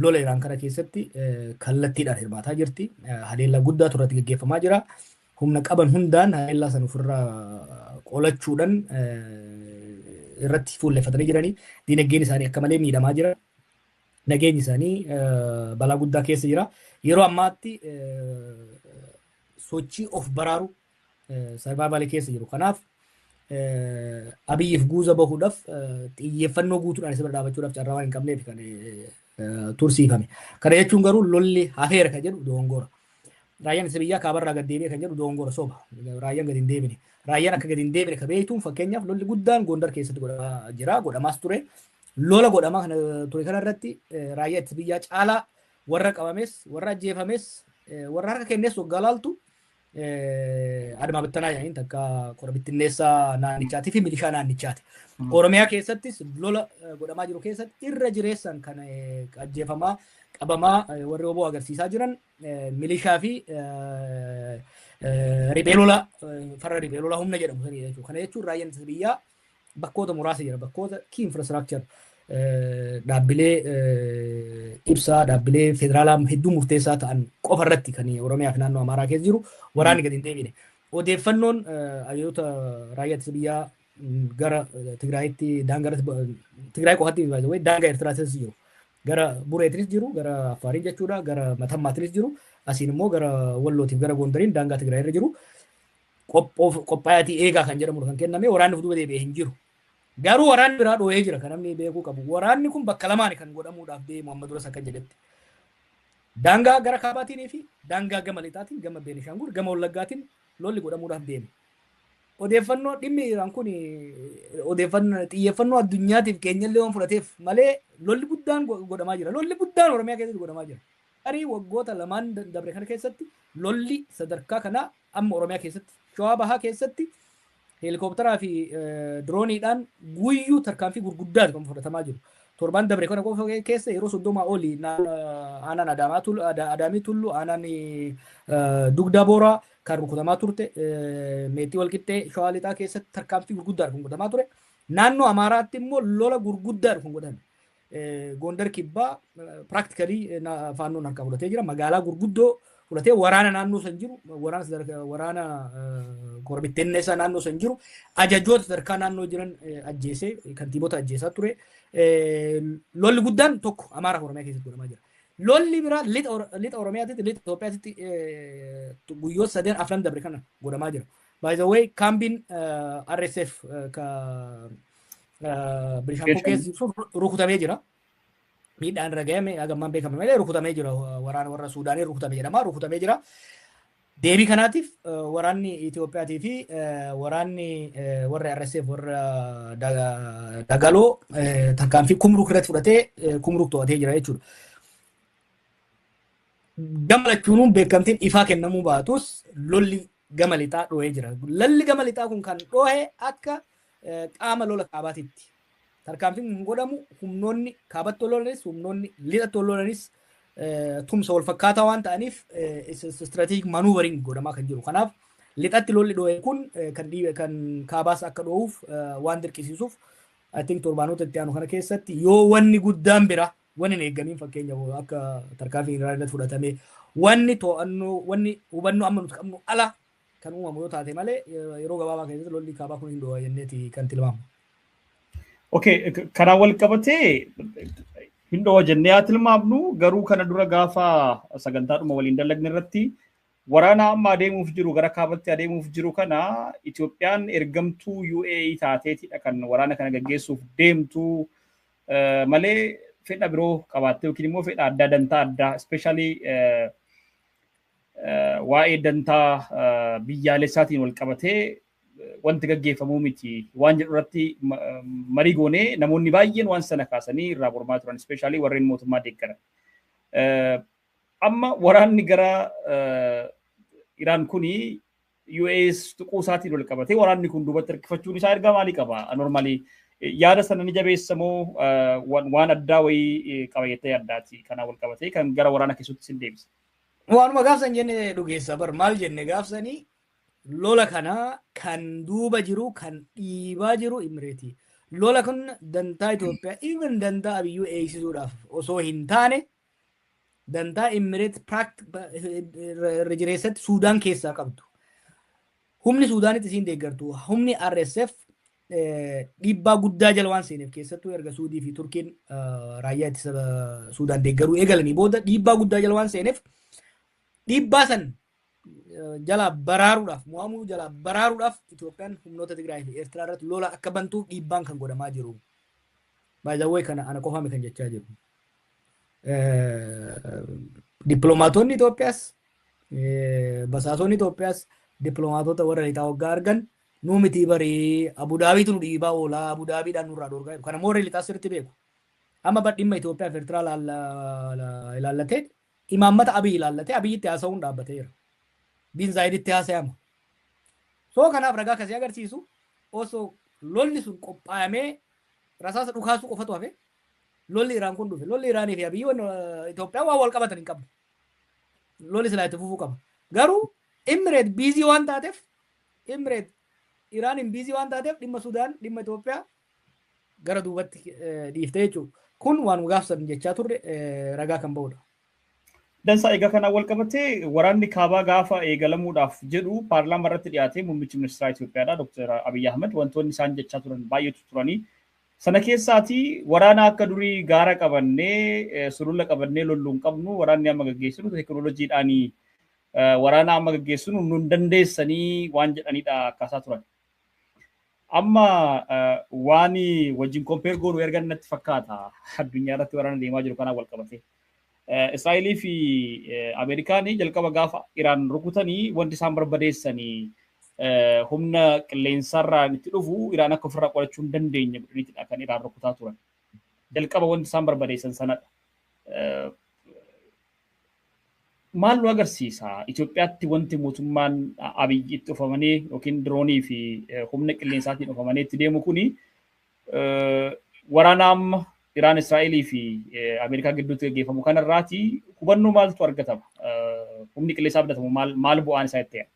lola Iraan kana keessatti kallattiidhaan hirmaataa jirti. Haleellaa guddaa turratti gaggeeffamaa jira. Humna qaban hundaan haleellaa sana ofirraa qolachuudhaan irratti fuulleffatanii jiranii. Dinagdeen isaanii akka malee miidhamaa jira. Nageenyi isaanii balaa guddaa keessa jira. Yeroo ammaatti sochii of baraaru sarbaabaalee keessa jiru. Kanaaf Abiyyiif guuza bahuudhaaf xiyyeeffannoo guutuudhaan isa bira dhaabachuudhaaf carraa waan hin qabneef kan tursiifame. Kana jechuun garuu lolli hafeera kan jedhu dogongora. Raayyaan isa biyyaa kaabarraa gad deebi'e kan jedhu dogongora soba. Raayyaan gad hin deebine. Raayyaan akka gad hin deebine kan beektuun fakkeenyaaf lolli guddaan Gondar keessatti godhamaa jira. Godhamaas ture. Lola godhamaa kana ture kanarratti raayyaa ittisa biyyaa caalaa warra qabames, warra ajjeefames, warra harka kennees waggaa laaltu adama bittanaa yaa'in takka qora bittinneessaa naannichaatii fi milishaa naannichaati. Oromiyaa keessattis lola godhamaa jiru keessatti irra jireessan kan ajjeefamaa qabamaa warri oboo agarsiisaa jiran milishaa fi riphee lola farra riphee lola humna jedhamu sanii jechuudha. Kana jechuun raayyaan ittisa biyyaa bakkoota muraasa jira. Bakkoota key infrastructure dhaabbilee ibsaa dhaabbilee federaalaa hedduu murteessaa ta'an qofa irratti kan Oromiyaa fi naannoo Amaaraa keessa jiru waraanni gadi hin deebine. Odeeffannoon hayyoota raayyaa ittisa biyyaa gara Tigraayitti daangaa Tigraay qofaatti daangaa Eertiraattis jiru. Gara Bureetinis jiru, gara Affaariin jechuudha, gara Matammaatinis jiru, asiin immoo gara Wallootiif gara Gondariin daangaa Tigraay irra jiru. Qophaayatii eegaa kan jedhamu kan kenname waraanni fuuldura deebi'ee hin jiru. Garuu waraanni biraa dhoohee jira kan namni beekuu qabu. Waraanni kun bakka lamaan kan godhamuudhaaf deemu amma duras akka jedhetti. Daangaa gara kaabaatiin fi daangaa gama lixaatiin gama Beenishaangul gama Wallaggaatiin lolli godhamuudhaaf deemu. Odeeffannoo dhimmi Iraan kun odeeffannoo xiyyeeffannoo addunyaatiif keenyallee waan fudhateef malee lolli guddaan godhamaa jira. Lolli guddaan Oromiyaa keessatti godhamaa jira. Tarii waggoota lamaan dabre kana keessatti lolli sadarkaa kanaa amma Oromiyaa keessatti Shawaa Bahaa keessatti helikoophtaraa fi dirooniidhaan guyyuu tarkaanfii gurguddaatu kan fudhatamaa jiru. torban dabre kana qofa keessa yeroo 30 oli aanaan Adaamii Tullu aanaan Dugda Booraa kan rukutamaa turte meetii walqixxee Shawaa Lixaa keessatti tarkaanfii gurguddaa kan godhamaa ture. Naannoo Amaaraatti immoo lola gurguddaa kan godhame. Gondar Kibbaa practically faannoon harkaa fudhatee jira. Magaalaa gurguddoo fudhatee waraana naannoo san jiru waraana Gorbittenneessaa naannoo san jiru ajajoota sadarkaa naannoo jiran ajjeesee kantiibota ajjeesaa ture. Lolli guddaan tokko Amaaraa fi Oromiyaa keessatti godhamaa jira. Lolli biraa lixa Oromiyaatti lixa Itoophiyaatti guyyoota sadeen afran dabre kana godhamaa jira. By the way, kaambiin RSF ka Bilishaangul keessa rukutamee jira. Miidhaan irra gahame hagammaan beekame malee rukutamee jira. Waraana warra Suudaanii rukutamee jedhama. Rukutamee jira. Deebii kanaatiif waraanni Itoophiyaatii fi waraanni warra RSF warra Dagaloo tarkaanfii Kumruuk irratti fudhatee Kumruuk to'atee jira jechuudha. Gama lachuunuun beekamtiin ifaa kennamuu baatus lolli gama lixaa dho'ee jira. Lolli gama lixaa kun kan dho'e akka qaama lola kaabaatitti. Tarkaanfiin kun godhamu humnoonni kaabatti lolanis humnoonni lixatti lolanis tumsa wal fakkaataa waan ta'aniif strategic maneuvering godhamaa kan jiru. Kanaaf lixatti lolli dho'e kun kan kaabaas akka dho'uuf waan dirqisiisuuf I think torbaanota itti aanu kana keessatti yoo wanni guddaan bira wanni hin eegamiin fakkeenyaaf akka tarkaanfiin irratti fudhatame wanni to'annoo wanni hubannoo amma nuti qabnu ala kan uumamu yoo taate malee yeroo gabaabaa keessatti lolli kaabaa kun hin dho'a jenneeti kan tilmaamu. Okay, kanaan wal qabatee hin dho'a jennee haa tilmaamnu garuu kana dura gaafa sagantaadhuma waliin dalagne irratti waraana amma adeemuuf jiru gara kaabatti adeemuuf jiru kana Itoophiyaan ergamtuu UAE taateetidha kan waraana kana gaggeessuuf deemtu malee fedha biroo qabaattee yookiin immoo fedha addaa dantaa addaa especially waa'ee dantaa biyyaalessaatiin wal qabatee wanti gaggeeffamuu miti waan jedhu irratti marii goonee namoonni baay'een waan sana kaasanii irraa mormaa turan especially warreen mootummaa deeggaran. Amma waraanni gara Iraan kuni US tuquu isaatiin wal qabatee waraanni kun duubatti harkifachuun isaa ergaa maalii qaba? Normally yaada sana ni jabeessa moo waan addaa wayii qaba jettee yaaddaati kanaan wal qabatee kan gara waraana keessatti sin deebisa. Waanuma gaafsan jenne dhugeessa bar maal jenne gaafsanii lola kana kan duuba jiru kan dhiibaa jiru Imireetii. Lola kun dantaa Itoophiyaa even dantaa Abiyyuu eegsisuudhaaf osoo hin taane dantaa Imireet rejireessatti Suudaan keessaa qabdu. Humni Suudaanitti isiin deeggartu humni RSF dhiibbaa guddaa jala waan seeneef keessattuu erga Suudii fi Turkiin raayyaa ittisa Suudaan deeggaruu eegalanii booda dhiibbaa guddaa jala waan seeneef dhiibbaa san jala baraaruudhaaf mo'amuu jala baraaruudhaaf Itoophiyaan humnoota Tigraay fi Eertiraa irratti lola akka bantuuf dhiibbaan kan godhamaa jiru. By the way kana ana qofaame kan jechaa jiru. Dippiloomaatonni Itoophiyaas basaasonni Itoophiyaas dippiloomaatota warra lixaa waggaa argan nuu miti barii Abudaabiitu nu dhiibaa oolaa Abudaabiidhaan nurraa dorgaa jiru. Kana moo warri lixaa sirriitti beeku. Amma dhimma Itoophiyaa fi Eertiraa ilaallatee imaammata Abiy ilaallatee Abiyyitti haasa'uun dhaabbateera. Bin Zaayiditti haasa'ama. Soo kanaaf ragaa akkasii agarsiisu osoo lolli sun qophaa'amee rasaasa dhukaasuu qofatu hafe lolli Iraan kun dhufe lolli Iraanii fi Abiyyi Itoophiyaa waan wal qabatan hin qabne. Lolli silaa itti fufuu qaba. Garuu Imireet biizii waan taateef Imireet Iraaniin biizii waan taateef dhimma Sudaan dhimma Itoophiyaa gara duubatti dhiiftee jechuudha. Kun waan gaafsan jechaa turre ragaa kan ba'udha. Dansaa egaa kanaan wal qabatee waraanni kaabaa gaafa eegalamuudhaaf jedhu paarlaamaa irratti dhiyaatee muummichi ministeera Itoophiyaadha Dr. Abiy Ahmed wantoonni isaan jechaa turan baay'eetu turanii. Sana keessaati waraana akka durii gaara qabannee sulula qabannee lolluun qabnu waraanni amma gaggeessinu teekinooloojiidhaan waraana amma gaggeessinu nun dandeessanii waan jedhanidha akkaasaa turan. Amma waan wajjin kompeer goonu erga natti fakkaata addunyaa irratti waraana deemaa jiru kanaan wal qabatee. Israa'elii fi Ameerikaanii jalqaba gaafa Iraan rukutanii wanti isaan barbadeessanii humna qilleensarraan itti dhufu Iraan akka ofirraa qolachuu hin dandeenye godhaniitidha kan Iraan rukutaa turan. Jalqaba wanti isaan barbadeessan sanadha. Maal nu agarsiisa? Itoophiyaatti wanti mootummaan Abiyyi itti dhufamanii yookiin diroonii fi humna qilleensaatiin dhufamanii itti deemu kuni waraana amma Iraan Israa'elii fi Ameerikaa gidduutti gaggeeffamu kanarraati hubannoo maaltu argatama? Humni qilleensaa abdatamu maal bu'aan isaa itti yaada?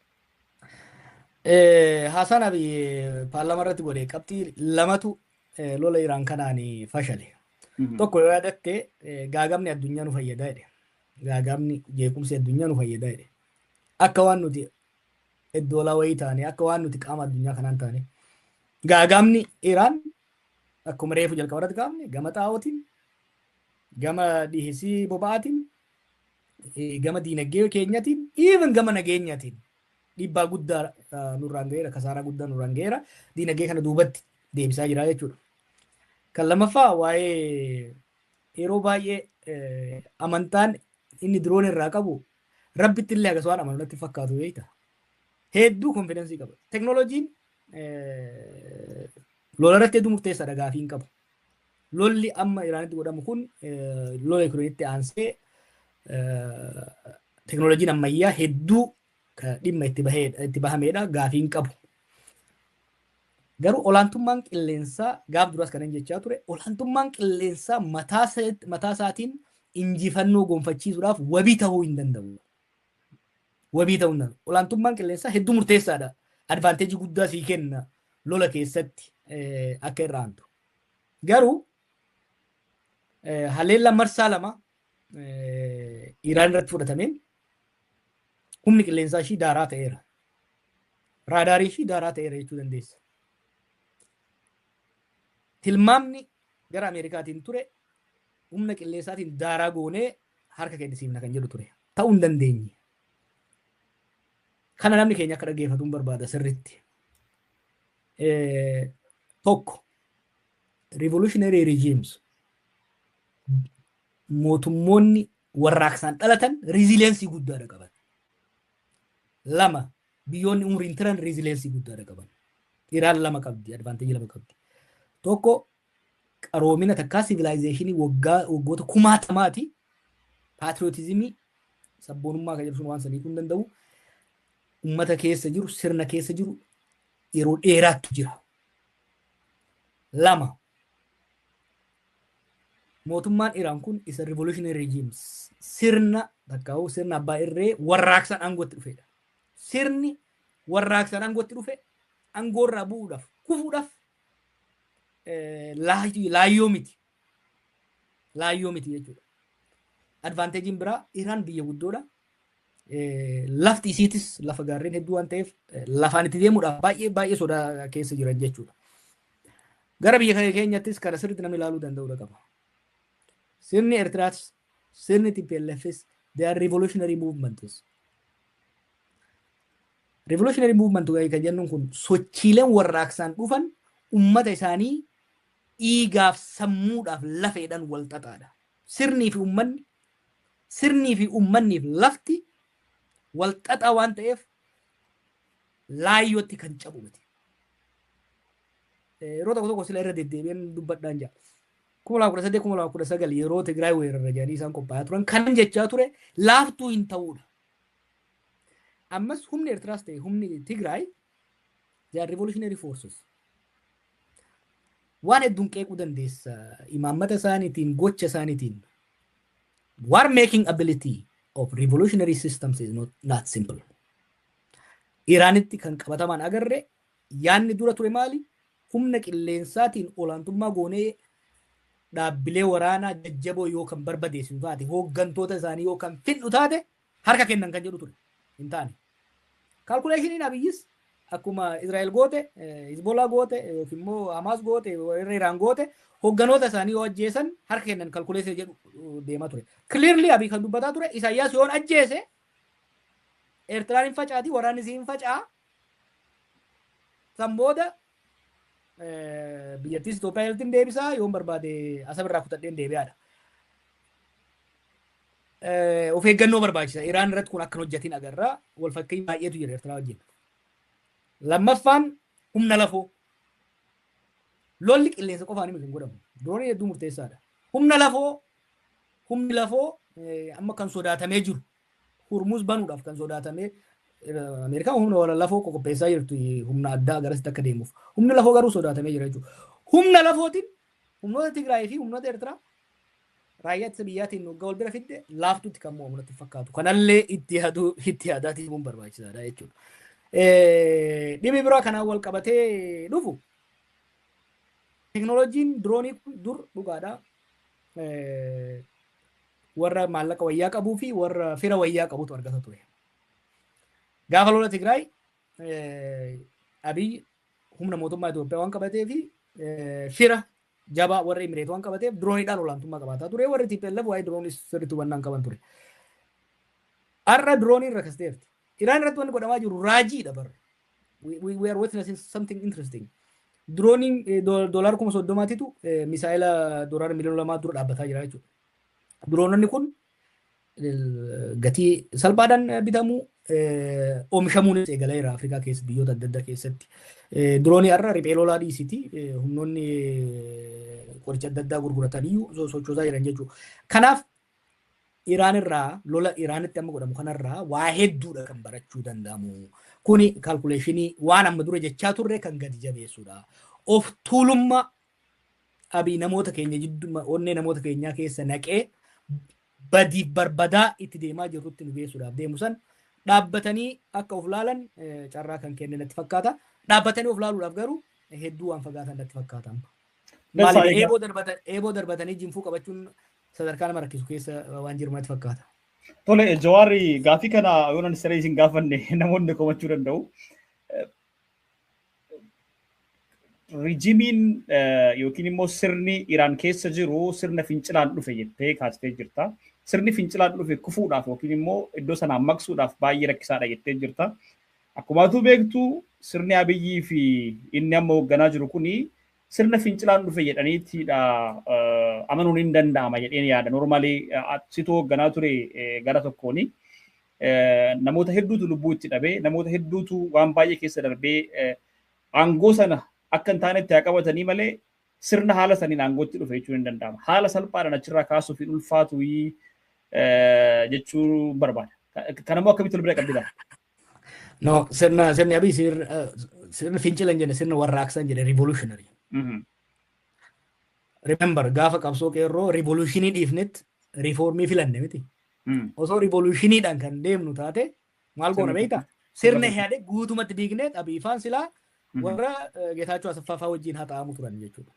Haasaan Abiy paarlaamaa irratti godhe qabxii lamatu lola Iraan kanaan fashale. Tokko yoo yaadatte gaagamni addunyaa nu fayyadaa jedhe. Gaagamni jeequmsi addunyaa nu fayyadaa jedhe. Akka waan nuti iddoo wayii taane akka waan nuti qaama addunyaa kanaan taane gaagamni Iraan akkuma reefu jalqaba irratti kaafne gama xaa'ootiin gama dhiheessii boba'aatiin gama diinagdee keenyatiin even gama nageenyaatiin dhiibbaa guddaa nurraan ga'eera kasaaraa guddaa nurraan ga'eera diinagdee kana duubatti deebisaa jira jechuudha. Kan lammaffaa waa'ee yeroo baay'ee amantaan inni diroon irraa qabu rabbitti illee akkasuma waan amanu natti fakkaatu beekta. Hedduu konfidensii qaba. Teknooloojiin lola irratti hedduu murteessaadha gaafii hin qabu. Lolli amma Iraanitti godhamu kun lola Yukireenitti aansee teknooloojiin ammayyaa hedduu dhimma itti bahamedha gaafii hin qabu. Garuu olaantummaan qilleensaa gaaf duraas kanan jechaa ture olaantummaan qilleensaa mataa isaatiin injifannoo gonfachiisuudhaaf wabii ta'uu hin danda'u. Wabii ta'uu hin danda'u. Olaantummaan qilleensaa hedduu murteessaadha. Advaanteejii guddaa sii kenna lola keessatti akka irraa aantu. Garuu haleellaa marsaa lama Iraan irratti fudhatameen humni qilleensaa ishii daaraa ta'eera. Raadaarii ishii daaraa ta'eera jechuu dandeessa. Tilmaamni gara Ameerikaatiin ture humna qilleensaatiin daaraa goonee harka kennisiifna kan jedhu ture. Ta'uu hin dandeenye. Kana namni keenya akka dhaggeeffatuun barbaada sirriitti. Tokko revolutionary regimes mootummoonni warraaqsaan dhalatan resiliensii guddaadha qaban. Lama biyyoonni umriin turan resiliensii guddaadha qaban. Iraan lama qabdi, advaanteejii lama qabdi. Tokko qaroomina takkaa sivilaayizeeshinii waggoota kumaatamaati. Paatriyootizimii sabboonummaa kan jedhu sun waan sanii kun danda'u. Uummata keessa jiru, sirna keessa jiru yeroo dheeraatu jira. Lama mootummaan Iraan kun isa revolutionary regime sirna takkaa'uu sirna abbaa irree warraaqsaan aangootti dhufedha. Sirni warraaqsaan aangootti dhufe aangoorraa bu'uudhaaf kufuudhaaf laayyoo miti. Laayyoo miti jechuudha. Advaanteejiin biraa Iraan biyya guddoodha. Lafti isiitis lafa gaarreen hedduu waan ta'eef lafaan itti deemuudhaaf baay'ee sodaa keessa jiran jechuudha. Gara biyya keenyattis kana sirriitti namni ilaaluu danda'udha qaba. Sirni Eertiraas, sirni TPLFs, they are revolutionary movements. Revolutionary movement kan jennuun kun sochiileen warraaqsaan dhufan ummata isaanii dhiigaaf sammuudhaaf lafeedhaan wal xaxaadha. Sirnii fi uummanniif lafti wal xaxaa waan ta'eef laayyootti kan cabu miti. Yeroo tokko sila irra deddeebiin dubbadhaan jira. 2018-2019 yeroo Tigraay weerarra jedhanii isaan qophaa'aa turan kanan jechaa ture laaftuu hin ta'uudha. Ammas humni Eertiraas ta'e humni Tigraay they are revolutionary forces. Waan hedduun qeequu dandeessa imaammata isaaniitiin gocha isaaniitiin. War making ability of revolutionary systems is not simple. Iraanitti kan qabatamaan agarre yaanni dura ture maali? Humna qilleensaatiin olaantummaa goonee dhaabbilee waraanaa jajjaboo yoo kan barbadeessu taate hooggantoota isaanii yoo kan fidhu taate harka kennan kan jedhu ture hin taane. Kalkuleeshiniin Abiyyis akkuma Israa'el goote, Hizbolaa goote yookiin immoo Hamaas goote, Iraan goote hoogganoota isaanii yoo ajjeesan harka kennan kalkuleeshinii jedhu deemaa ture. Clearly Abiy kan dubbataa ture Isaayyaas yoon ajjeese Eertiraan hin facaati waraanni siin facaa san booda biyyattiis Itoophiyaa iltiin deebisaa yoon barbaade Asab irraa kutadheen deebi'aadha. Of eeggannoo barbaachisa. Iraan irratti kun akkan hojjetiin agarraa wal fakkii baay'eetu jira Eertiraa wajjin. Lammaffaan humna lafoo. Lolli qilleensa qofaan hin godhamu. Doonii hedduu murteessaadha. Humni lafoo amma kan sodaatamee jiru. Hurmuus banuudhaaf kan sodaatamee Ameerikaan humna wala lafoo qopheessaa jirtu humna addaa garasitti akka deemuuf. Humni lafoo garuu sodaatamee jira jechuudha. Humna lafootiin humnoota Tigraay fi humnoota Eertiraa raayyaa ittisa biyyaatiin waggaa wal bira fidde laaftutti kan mo'amu natti fakkaatu. Kanallee itti yaadaatii mun barbaachisaadha jechuudha. Dhimmi biraa kanaan wal qabatee dhufu teknooloojiin diroonii kun dur dhugaadha. Warra maallaqa wayyaa qabuu fi warra fira wayyaa qabutu argata ture. Gaafa lola Tigraay Abiy humna mootummaa Itoophiyaa waan qabatee fi fira jabaa warra Imireet waan qabateef dirooniidhaan olaantummaa qabaataa ture. Warri TPLF waa'ee diroonii sirriitti hubannaan qaban ture. Har'a dirooniin rakkasteerti. Iraan irratti wanni godhamaa jiru raajiidha barra. We are witnessing something interesting. Dirooniin doolaara 30,000titu misaayila doolaara miliyoona 2 dura dhaabbataa jira jechuudha. Diroononni kun gatii salphaadhaan bitamu oomishamuunis eegaleera Afrikaa keessa biyyoota adda addaa keessatti. Diroonii har'a riphee lolaa dhiisiti humnoonni qoricha adda addaa gurgurataniyyuu sochoosaa jiran jechuudha. Kanaaf Iraan irraa lola Iraanitti amma godhamu kanarraa waa hedduudha kan barachuu danda'amu. Kuni kaalkuleeshinii waan amma dura jechaa turre kan gadi jabeessuudha. Of tuulummaa Abiy namoota keenya jidduu onnee namoota keenyaa keessa naqee badiif barbadaa itti deemaa jirrutti nu geessuudhaaf deemu san dhaabbatanii akka of laalan carraa kan kenne natti fakkaata. Dhaabbatanii of laaluudhaaf garuu hedduu waan fagaatan natti fakkaata. Maaliif eeboo darbatanii jinfuu qabachuun sadarkaa nama rakkisu keessa waan jiru natti fakkaata. Tole Jawaarri gaafii kana yoo nan siree isin gaafanne namoonni komachuu danda'u. Riijimiin yookiin immoo sirni Iraan keessa jiru sirna fincilaan dhufe jettee kaastee jirta. Sirni fincilaan dhufe kufuudhaaf yookiin immoo iddoo sanaan maqsuudhaaf baay'ee rakkisaadha jettee jirta. Akkumaatu beektu sirni Abiyyii fi inni amma hoogganaa jiru kuni sirna fincilaan dhufe jedhaniitidha amanuun hin danda'ama jedheen yaada. Normaalii situ hoogganaa ture gara tokkooni. Namoota hedduutu lubbuu itti dhabee namoota hedduutu waan baay'ee keessa darbee aangoo sana akka hin taanetti haa qabatanii malee sirna haala saniin aangootti dhufe jechuun hin danda'ama. Haala salphaadhaan achirraa kaasuuf hin ulfaatu jechuu barbaada. Kanammoo akkamitti ol bira qabdila? No, sirni Abiy sirna fincilan jedhe sirna warraaqsan jedhe revolutionary. Remember gaafa qabsoo qeerroo revolutionii dhiifnetti reformii filanne miti. Osoo revolutioniidhaan kan deemnu taate maal goona beektaa? Sirna yaade guutumatti diigneet Abiyyifaan silaa warra Geetaachoo Asaffaa wajjin haa ta'amu turan jechuudha.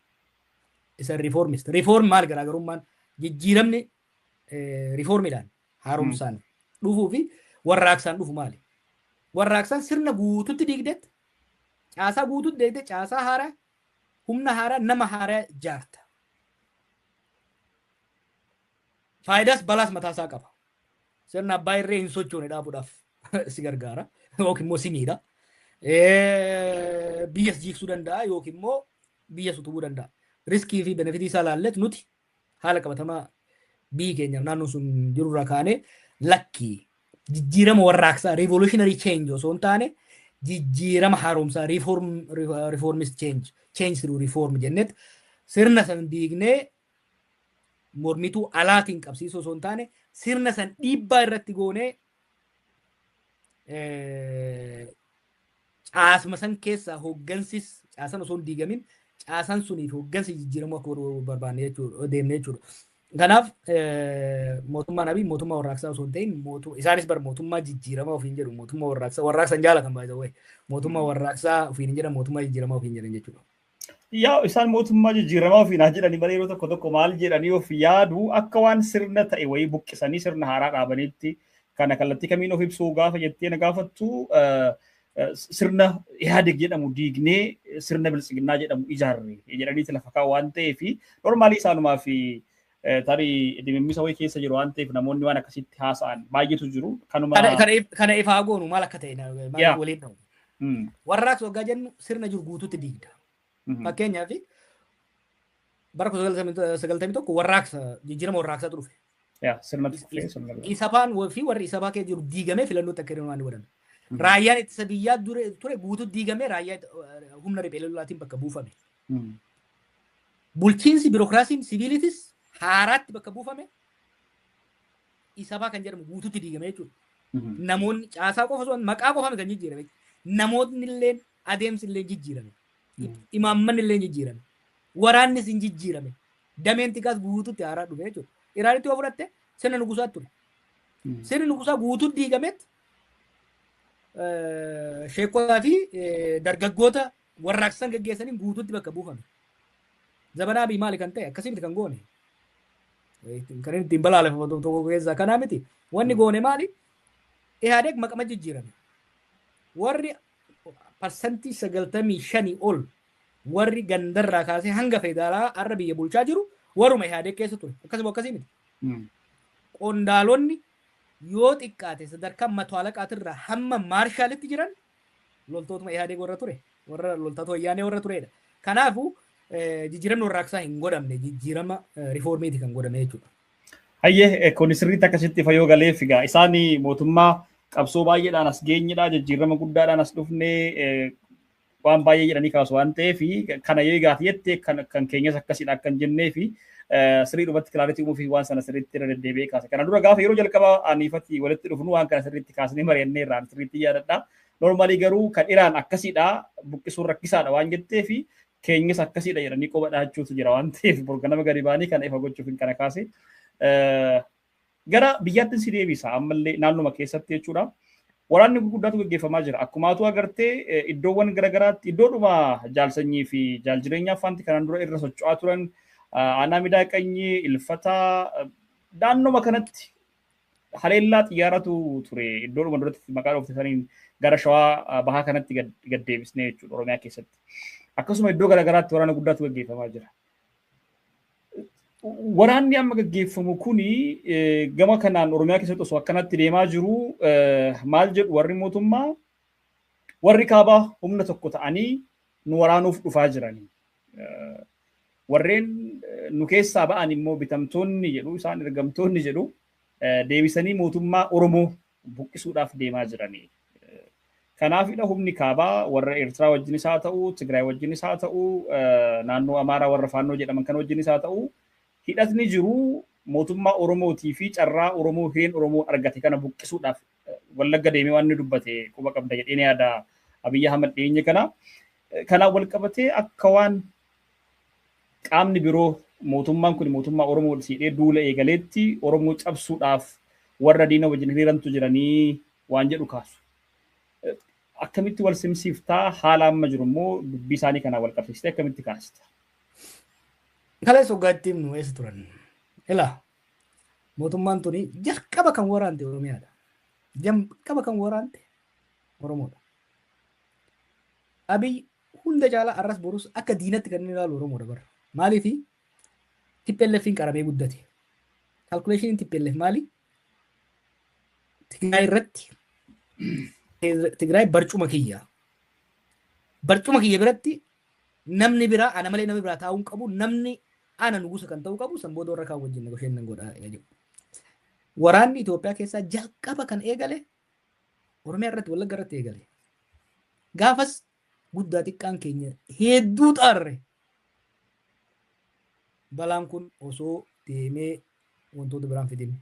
Isa reformist. Reform maal garaagarummaan jijjiiramni reformiidhaan haaromsaan dhufuu fi warraaqsaan dhufu maali? Warraaqsaan sirna guututti diigdeet caasaa guututti diigdeet caasaa haaraa humna haaraa nama haaraa jaarta. Faayidaas balaas mataasaa qaba. Sirna abbaa irree hin sochoone dhaabuudhaaf si gargaara yookiin immoo si miidha. Biyyas jiiksuu danda'a yookiin immoo biyyas utubuu danda'a. Riskii fi benefitii isaa laallet nuti haala qabatamaa biyyi keenya naannoo sun jirurraa kaanee lakkii jijjiirama warraaqsaa revolutionary change osoo hin taane jijjiirama haaromsaa reformist change through reform jennet sirna san diignee mormituu alaatiin qabsiisuu osoo hin taane sirna san dhiibbaa irratti goonee caasuma san keessaa hooggansis caasan osoo hin diigamin caasan suniif hooggansi jijjiiramu akka barbaanne jechuudha deemne jechuudha. Kanaaf mootummaan Abiy mootummaa warraaqsaa osoo hin ta'in isaanis bar mootummaa jijjiiramaa ofiin jedhu mootummaa warraaqsaan jaalatan baay'ee ta'e mootummaa warraaqsaa ofiin jedhan mootummaa jijjiiramaa ofiin jedhan jechuudha. Yaa isaan mootummaa jijjiiramaa ofiin haa jedhani malee yeroo tokko maal jedhanii of yaadu akka waan sirna ta'e wayii buqqisanii sirna haaraa dhaabaniitti kana kallattii kamiin of ibsuu gaafa jettee na gaafattu sirna Ihaadig jedhamu diignee sirna bilisiginnaa jedhamu ijaarre jedhaniiti lafa kaa'u waan ta'eef normaalii isaanumaa fi tarii dhimmiisa wayii keessa jiru waan ta'eef namoonni waan akkasitti haasa'an baay'eetu jiru. Kana ifaa goonu maal akka ta'e waliin ta'u. Warraaqsa waggaa jennu sirna jiru guutuutti diigda. Fakkeenyaaf bara 1991 warraaqsa jijjiirama warraaqsaatu dhufe. Isabaan fi warri Isabaa keessa jiru diigamee filannootti akka hirmaanni godhame. Raayyaan ittisa biyyaa ture guutuutti diigamee raayyaa humna riphee lolaatiin bakka buufame. Bulchiinsi biirokiraasiin siviilitis haaraatti bakka buufame Isabaa kan jedhamu guutuutti diigame jechuudha. Namoonni caasaa qofa osoo maqaa qofa kan jijjiirame. Namoonni illee adeemsi illee jijjiirame. Imaammanni illee jijjiirame. waraannis hin jijjiirame. Dameen tikaas guutuutti haaraa dhufe jechuudha. Iraanitti yoo fudhatte sirna nugusaa ture. Sirni nugusaa guutuutti diigametti sheekotaa fi dargaggoota warraaqsan gaggeessaniin guutuutti bakka buufame. Zabanaa Abiy maali kan ta'e akkasii miti kan goone. Kan inni ittiin balaaleffatu tokko keessaa kanaa miti. Wanni goone maali? Ihaadeeg maqama jijjiirame. Warri parsantii 95 ol warri gandarraa kaasee hanga federaalaa har'a biyya bulchaa jiru warruma Ihaadeeg keessa ture. Akkasii miti. Qondaalonni yoo xiqqaate sadarkaa mataalaqaatirraa hamma maarshaalitti jiran loltootuma Ihaadeeg warra ture. Warra loltoota wayyaanee warra turedha. Kanaafuu jijjiiramni warraaqsaa hin godhamne jijjiirama riifoormiiti kan godhame jechuudha. Hayyee kun sirriitti akkasitti fayyoo galeef egaa isaan mootummaa qabsoo baay'eedhaan as geenyedha jijjiirama guddaadhaan as dhufnee waan baay'ee jedhanii kaasu waan ta'eef kana yoo egaa jette kan keenyas akkasiidha akkan jennee fi sirrii dhumatti kilaaritii uumuu fi waan sana sirriitti irra deddeebi'ee kaase. Kana dura gaafa yeroo jalqabaa aniifatti walitti dhufnu waan kana sirriitti kaasnee mari'annee irraan sirriitti yaadadha. Normaalii garuu kan Iraan akkasiidha buqqisuun rakkisaadha waan jettee fi keenyas akkasiidha jedhanii qoba dhaachuutu jira waan ta'eef borganama gadi baanii kana ifa gochuuf kana kaase. Gara biyyaatti si deebisa ammallee naannuma keessatti jechuudha. Waraanni gurguddaatu gaggeeffamaa jira. Akkumaatu agartee iddoowwan garaagaraatti iddoodhuma jaalsanyii fi jaaljireenyaaf wanti kanaan dura irra socho'aa turan aanaa midaaqanyii ilfataa naannuma kanatti haleellaa xiyyaaratu ture iddoodhuma duratti maqaa dhooftaniin gara shawaa bahaa kanatti gad deebisnee jechuudha Oromiyaa keessatti. Akkasuma iddoo garaagaraatti waraana guddaatu gaggeeffamaa jira. Waraanni amma gaggeeffamu kuni gama kanaan Oromiyaa keessatti osoo akkanatti deemaa jiru maal jedhu warri mootummaa warri kaabaa humna tokko ta'anii nu waraanuuf dhufaa jiranii. Warreen nu keessaa ba'an immoo bitamtoonni jedhu isaan ergamtoonni jedhu deebisanii mootummaa Oromoo buqqisuudhaaf deemaa jiranii. Kanaafidha humni kaabaa warra Eertiraa wajjinis haa ta'u, Tigraay wajjinis haa ta'u, naannoo Amaaraa warra Faannoo jedhaman kan wajjinis haa ta'u, hidhatni jiru mootummaa Oromootii fi carraa Oromoo hireen Oromoo argate kana buqqisuudhaaf Wallagga deemee waan inni dubbate quba qabda jedhee yaada Abiyyi Ahmad dhiyeenya kana. Kanaan wal qabatee akka waan qaamni biroo mootummaan kun mootummaa Oromoo siidhee duula eegaleetti Oromoo cabsuudhaaf warra diina wajjin hiriirantu jiranii waan jedhu kaasu. Akkamitti wal simsiiftaa haala amma jiru immoo dubbii isaanii kanaan wal qabsiistee akkamitti kaasta? Kalees hoggaattiin nu eessa turan. Ilaa mootummaan tuni jalqaba kan waraante Oromiyaadha. Jalqaba kan waraante Oromoodha. Abiy hunda caalaa arras borus akka diinatti kan inni ilaalu Oromoodha bara. Maaliifi TPLFin qaramee guddate. Kalkuleeshiniin TPLF maali? Tigraay irratti Tigraay barcuma kiyya. Barcuma kiyya biratti namni biraa ana malee namni biraa taa'uun qabu namni ana nugusa kan ta'uu qabu san booda warra kaan wajjin negosheetiin godhaa jiru. Waraanni Itoophiyaa keessaa jalqaba kan eegale Oromiyaa irratti Wallagga irratti eegale. Gaafas guddaa xiqqaan keenya hedduu xaarre. Balaan kun osoo deemee wantoota biraan fidin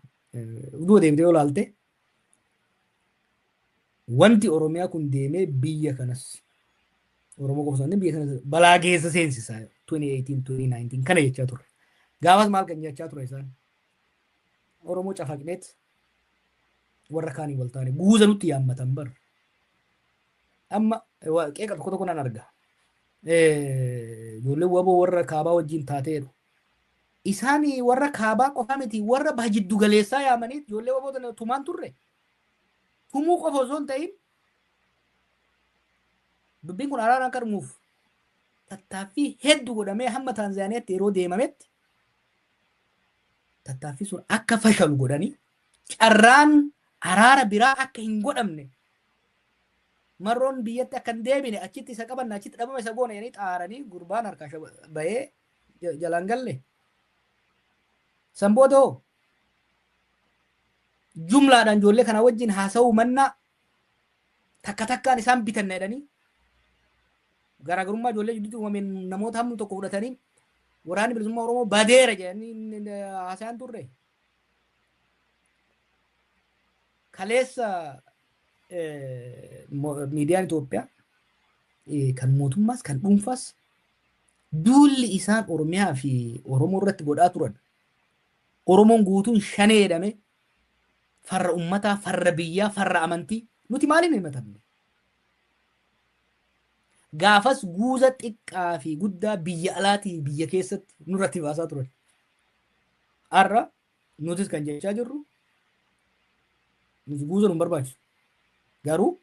uduu deemtee yoo ilaalte wanti Oromiyaa kun deemee biyya kanas Oromoo qofa osoo biyya kanas balaa keessa seensisaa 2018-2019 kana jechaa ture. Gaafas maal kan jechaa ture isaan Oromoo cafaqneet warra kaanii wal taane guuza nutti yaammatan bar. Amma qeeqa tokko tokko nan arga. Ijoollee waboo warra kaabaa wajjin taateeru. Isaan warra kaabaa qofa miti warra baha jiddu galeessaa yaamanii ijoollee waboo tumaan turre. Tumuu qofa osoo hin ta'in dubbiin kun araaraan akka dhumuuf tattaaffii hedduu godhamee hamma Taanzaaniyaatti yeroo deemametti tattaaffii sun akka fashalu godhanii carraan araara biraa akka hin godhamne marroon biyyatti akka hin deebine achitti isa qabanna achitti dhabama isa goona jedhanii xaaranii gurbaan harkaa bahee jalaan galle. San booda hoo jumlaadhaan ijoollee kana wajjin haasa'uu mannaa takka takkaan isaan bitanna jedhanii garaagarummaa ijoollee jidduutti uumameen namoota hamma tokko fudhatanii waraanni bilisummaa Oromoo badeera jedhanii haasa'an turre. Kaleessa miidiyaan Itoophiyaa kan mootummaas kan dhuunfaas duulli isaan Oromiyaa fi Oromoo irratti godhaa turan Oromoon guutuun shanee jedhame farra ummataa, farra biyyaa, farra amantii nuti maaliin himatamne? Gaafas guuza xiqqaa fi guddaa biyya alaatii biyya keessatti nurratti baasaa turan. Har'a nutis kan jechaa jirru nuti guuza nu barbaachisu. Garuu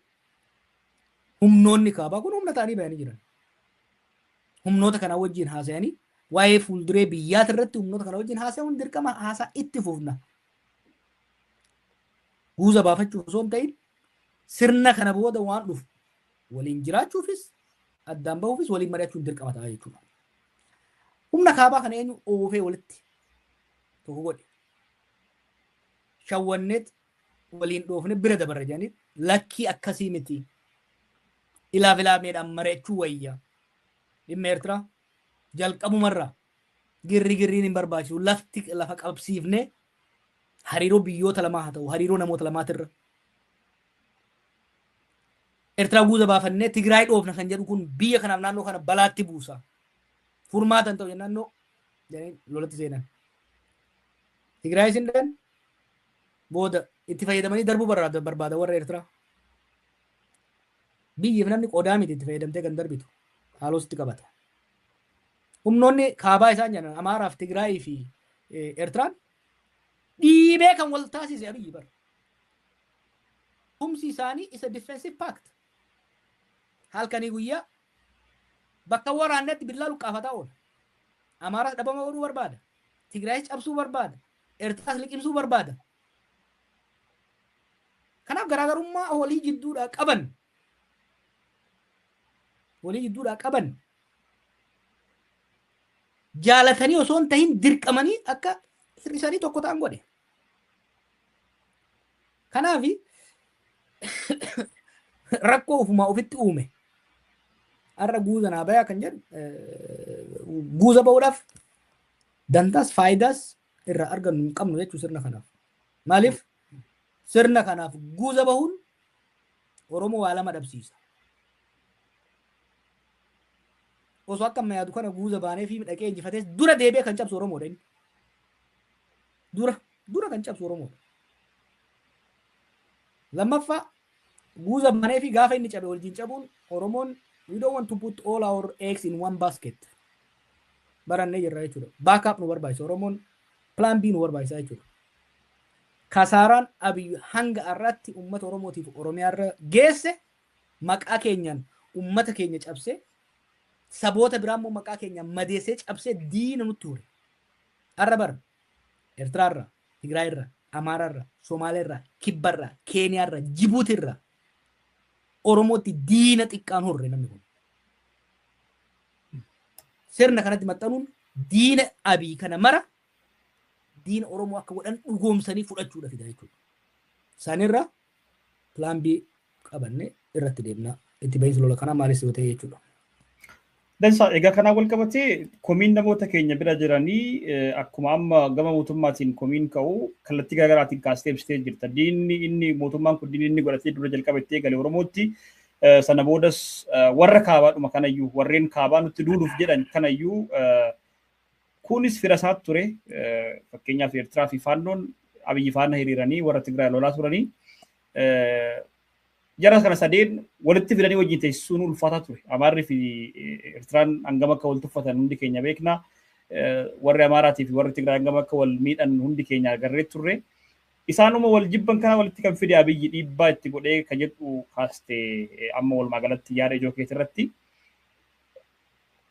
humnoonni kaabaa kun humna ta'anii bayanii jiran. Humnoota kana wajjin haasa'anii waa'ee fuulduree biyyaati irratti humnoota kana wajjin haasa'uun dirqama haasaa itti fufna. Guuza baafachuuf osoo hin ta'in sirna kana booda waan dhufu waliin jiraachuufis addaan bahuufis waliin mari'achuun dirqama ta'a jechuudha. Humna kaabaa kana eenyu oofee walitti tokko godhe. Shawwanneet waliin dhoofne bira dabarra jedhanii lakkii akkasii miti. Ilaaf ilaameedhaan mari'achuu wayya. Dhimma Eertiraa jalqabumarraa girriin hin barbaachisu lafti lafa qabsiifne hariiroo biyyoota lamaa haa ta'u hariiroo namoota lamaatirra. Eertiraa guuza baafannee Tigraay dhoofna kan jedhu kun biyya kanaaf naannoo kana balaatti buusa. Furmaatan ta'u naannoo lolatti seenan. Tigraay sindaan booda itti fayyadamanii darbuu barbaada warra Eertiraa. Biyyiif namni qodaa miti itti fayyadamtee kan darbitu haaloo itti qabata. Humnoonni kaabaa isaan jedhan Amaaraaf Tigraay fi Eertiraan dhiibee kan wal taasise Abiyyi bara. Humsi isaanii isa defensive pact. Halkanii guyyaa bakka waraannetti billaa luqqaafataa oola. Amaaraas dhabama godhuu barbaada. Tigraayis cabsuu barbaada. Eertiraas liqimsuu barbaada. Kanaaf garaagarummaa walii jidduudhaa qaban. Walii jidduudhaa qaban. Jaalatanii osoo hin tahin dirqamanii akka hir'isanii tokko ta'an godhe. Kanaaf rakkoo ofumaa ofitti uume. Har'a guuza naa bayaa kan jedhu guuza ba'uudhaaf dantaas faayidaas irraa argannu hin qabnu jechuu sirna kanaaf. Maaliif sirna kanaaf guuza bahuun Oromoo waa lama dhabsiisa. Osoo akka amma yaadu kana guuza baanee fi dhaqee injifatees dura deebi'ee kan cabsu Oromoodha inni. Dura kan cabsu Oromoodha. Lammaffaa guuza baanee fi gaafa inni cabe wajjin cabuun Oromoon we don't want to put all our eggs in one basket. Barannee jirra jechuudha. Backup nu barbaachisa. Oromoon plan B nu barbaachisa jechuudha. Kasaaraan Abiyyi hanga har'aatti uummata Oromootiif Oromiyaa irra geesse maqaa keenyaan uummata keenya cabsee saboota biraa immoo maqaa keenyaan madeessee cabsee diina nutti ture. Har'a bara Eertiraa irraa, Tigraay irraa, Amaaraa irraa, Somaalee irraa, Kibba irraa, Keeniyaa irraa, Jibuuti irraa Oromootti diina xiqqaan horre namni kun. Sirna kanatti maxxanuun diina Abiyyi kana mara diina Oromoo akka godhan dhugoomsanii fudhachuudha fida jechuudha. Isaanirraa plan B qabannee irratti deemna. Itti bahiinsa lola kanaa maalis yoo ta'e jechuudha. Dansa egaa kanaa wal qabatee komiin namoota keenya bira jiranii akkuma amma gama mootummaatiin komiin ka'u kallattii garaagaraatiin kaastee ibsitee jirta. Diinni inni mootummaan kun diinni inni godhatee dura jalqabattee galee Oromootti sana boodas warra kaabaadhuma kanayyuu warreen kaabaa nutti duuluuf jedhan kanayyuu kunis fira isaatti ture fakkeenyaaf Eertiraa fi Faannoon Abiyyi faana hiriiranii warra Tigraay lolaa turanii jara kana sadeen walitti fidanii wajjin teessisuun ulfaataa ture. Amaarri fi Eertiraan hangam akka wal tuffatan hundi keenya beekna. Warri Amaaraatii fi warri Tigraay hangam akka wal miidhan hundi keenya agarree turre. Isaanuma wal jibban kana walitti kan fide Abiyyi dhiibbaa itti godhee kan jedhu kaaste amma walumaa galatti yaada ijoo keessa irratti.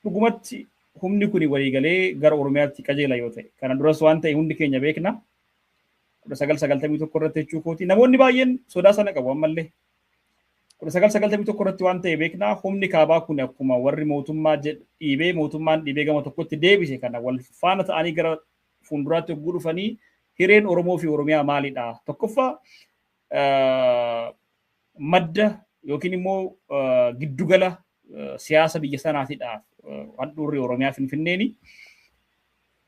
Dhugumatti humni kun waliigalee gara Oromiyaatti qajeela yoo ta'e. Kana duras waan ta'e hundi keenya beekna. 1991 irratti jechuu kooti. Namoonni baay'een sodaa sana qabu ammallee. 1991 irratti waan ta'e beekna humni kaabaa kun akkuma warri mootummaa dhiibee mootummaan dhiibee gama tokkotti deebise kana wal faana ta'anii gara fuulduraatti yogguu dhufanii hireen Oromoo fi Oromiyaa maalidha? Tokkoffaa madda yookiin immoo giddugala siyaasa biyya sanaatidha. Handhuurri Oromiyaa Finfinneeni.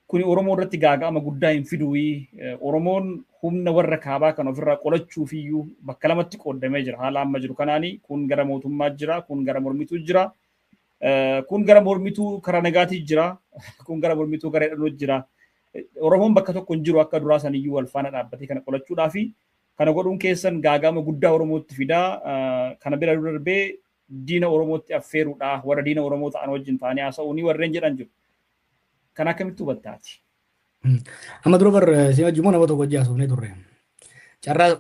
Kuni Oromoo irratti gaaga'ama guddaa hin fiduuyi. Oromoon humna warra kaabaa kan ofirraa qolachuuf iyyuu bakka lamatti qoodamee jira. Haala amma jiru kanaani kun gara mootummaa jira, kun gara mormituu jira. kun gara mormituu karaa nagaatii jira kun gara mormituu gara hidhannoo jira Oromoon bakka tokko hin jiru akka duraa saniyyuu wal faana dhaabbatee kana qolachuudhaa fi kana godhuun keessan gaagama guddaa Oromootti fidaa kana bira darbee diina Oromootti affeeruudha warra diina Oromoo ta'an wajjin taa'anii haasa'uuni warreen jedhan jiru kan akkamitti hubattaati. Amma dura bar si wajjin nama tokko wajjin haasofnee turre carraa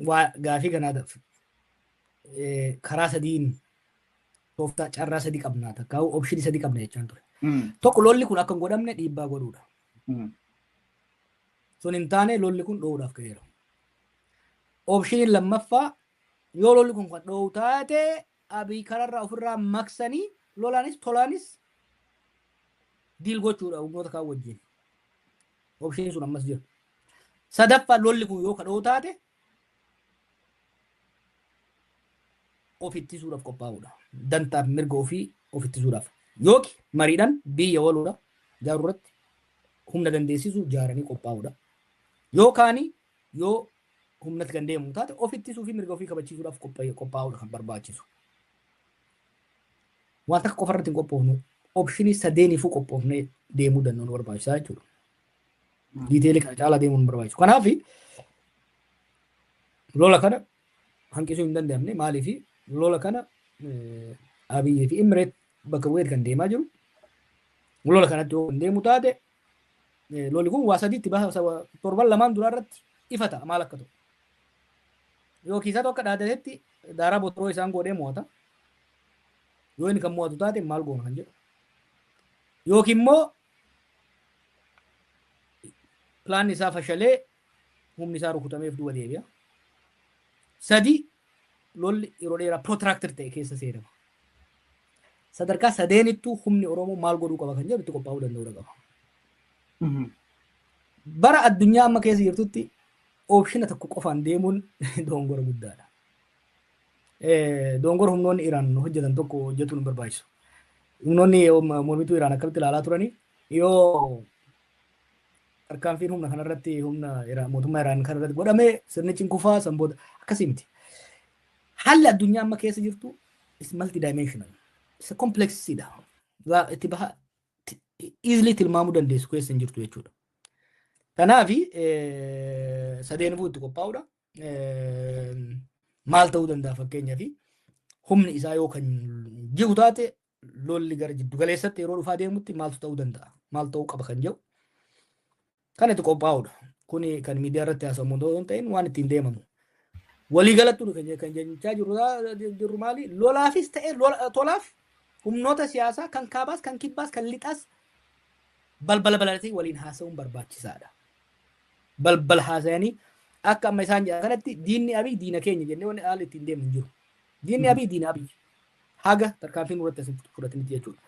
waa gaafii kanaadhaaf karaa sadiin tooftaa carraa sadii qabnaa takka option sadii qabna jechaan ture. Tokko lolli kun akka hin godhamne dhiibbaa godhuudha. Sun hin taane lolli kun dhoowuudhaaf ka'eera. Option lammaffaa yoo lolli kun kan dhoowwu taate Abiy kararraa ofirraa maksanii lolaanis tolaanis diil gochuudha humnoota kaan wajjin. Option sun ammas jira. Sadaffaa lolli kun yoo kan dhoowwu taate of ittisuudhaaf qophaa'uudha. Dantaaf mirga ofii of ittisuudhaaf. Yooki mariidhaan biyya waluudha jaaruurratti humna dandeessisu jaaranii qophaa'uudha. Yookaan yoo humnatti kan deemu taate of ittisuu fi mirga ofii kabachiisuudhaaf qophaa'uudha kan barbaachisu. Waan takka qofarratti hin qophoofnu optionii sadeeniifuu qophoofnee deemuu danda'u barbaachisaa jechuudha. Diiteelii kana caalaa deemuu nu barbaachisu. Kanaaf lola kana hanqisuu hin danda'amne maaliif lola kana Abiyyee fi Imreet bakka bu'eet kan deemaa jiru. Lola kanatti yoo deemu taate lolli kun waa sadiitti torban lamaan duraa irratti ifa ta'a maal akka ta'u. Yookiin isaa tokko dhaadatetti daaraa botoroo isaan godhee mo'ata. Yoo inni kan mo'atu taate maal goona kan jedhu. Yookiin immoo pilaanni isaa fashalee humni isaa rukutameef duuba deebi'a. Sadi lolli yeroo dheeraa protractor ta'e keessa seenama. Sadarkaa sadeenittuu humni Oromoo maal godhuu qaba kan jedhu itti qophaa'uu danda'uu qaba. Bara addunyaa amma keessa jirtutti optiona tokko qofaan deemuun dongora guddaadha. Dongora humnoonni Iraan hojjetan tokko hojjetuun hin barbaachisu. Humnoonni mormituu Iraan akkamitti ilaalaa turanii yoo tarkaanfiin humna kanarratti humna mootummaa Iraan kanarratti godhamee sirnichi hin kufaa sanboota akkasii miti. Haalli addunyaa amma keessa jirtu is multidimensional. Isa kompleksiidha. Itti baha easily tilmaamuu dandeessu keessa hin jirtu jechuudha. Kanaaf sadeenifuu itti qophaa'uudha. Maal ta'uu danda'a fakkeenyaaf humni isaa yoo kan jiru taate lolli gara jiddu galeessatti yeroo dhufaa deemutti maaltu ta'uu danda'a? Maal ta'uu qaba kan jedhu kan itti qophaa'uudha. Kuni kan miidiyaa irratti haasamu otoo hin ta'in waan ittiin deemamu. Waliigalattuu kan jechaa jirru maali? Lolaafis ta'e tolaaf humnoota siyaasaa kan kaabaas kan kibbaas kan lixaas balbala balatee waliin haasa'uun barbaachisaadha. Balbala haasa'anii akka amma isaan jedhan kanatti diinni Abiy diina keenya jennee wanni haala ittiin deemu hin jiru. Diinni Abiy diina Abiy haga tarkaanfiin irratti asitti fudhatanitti jechuudha.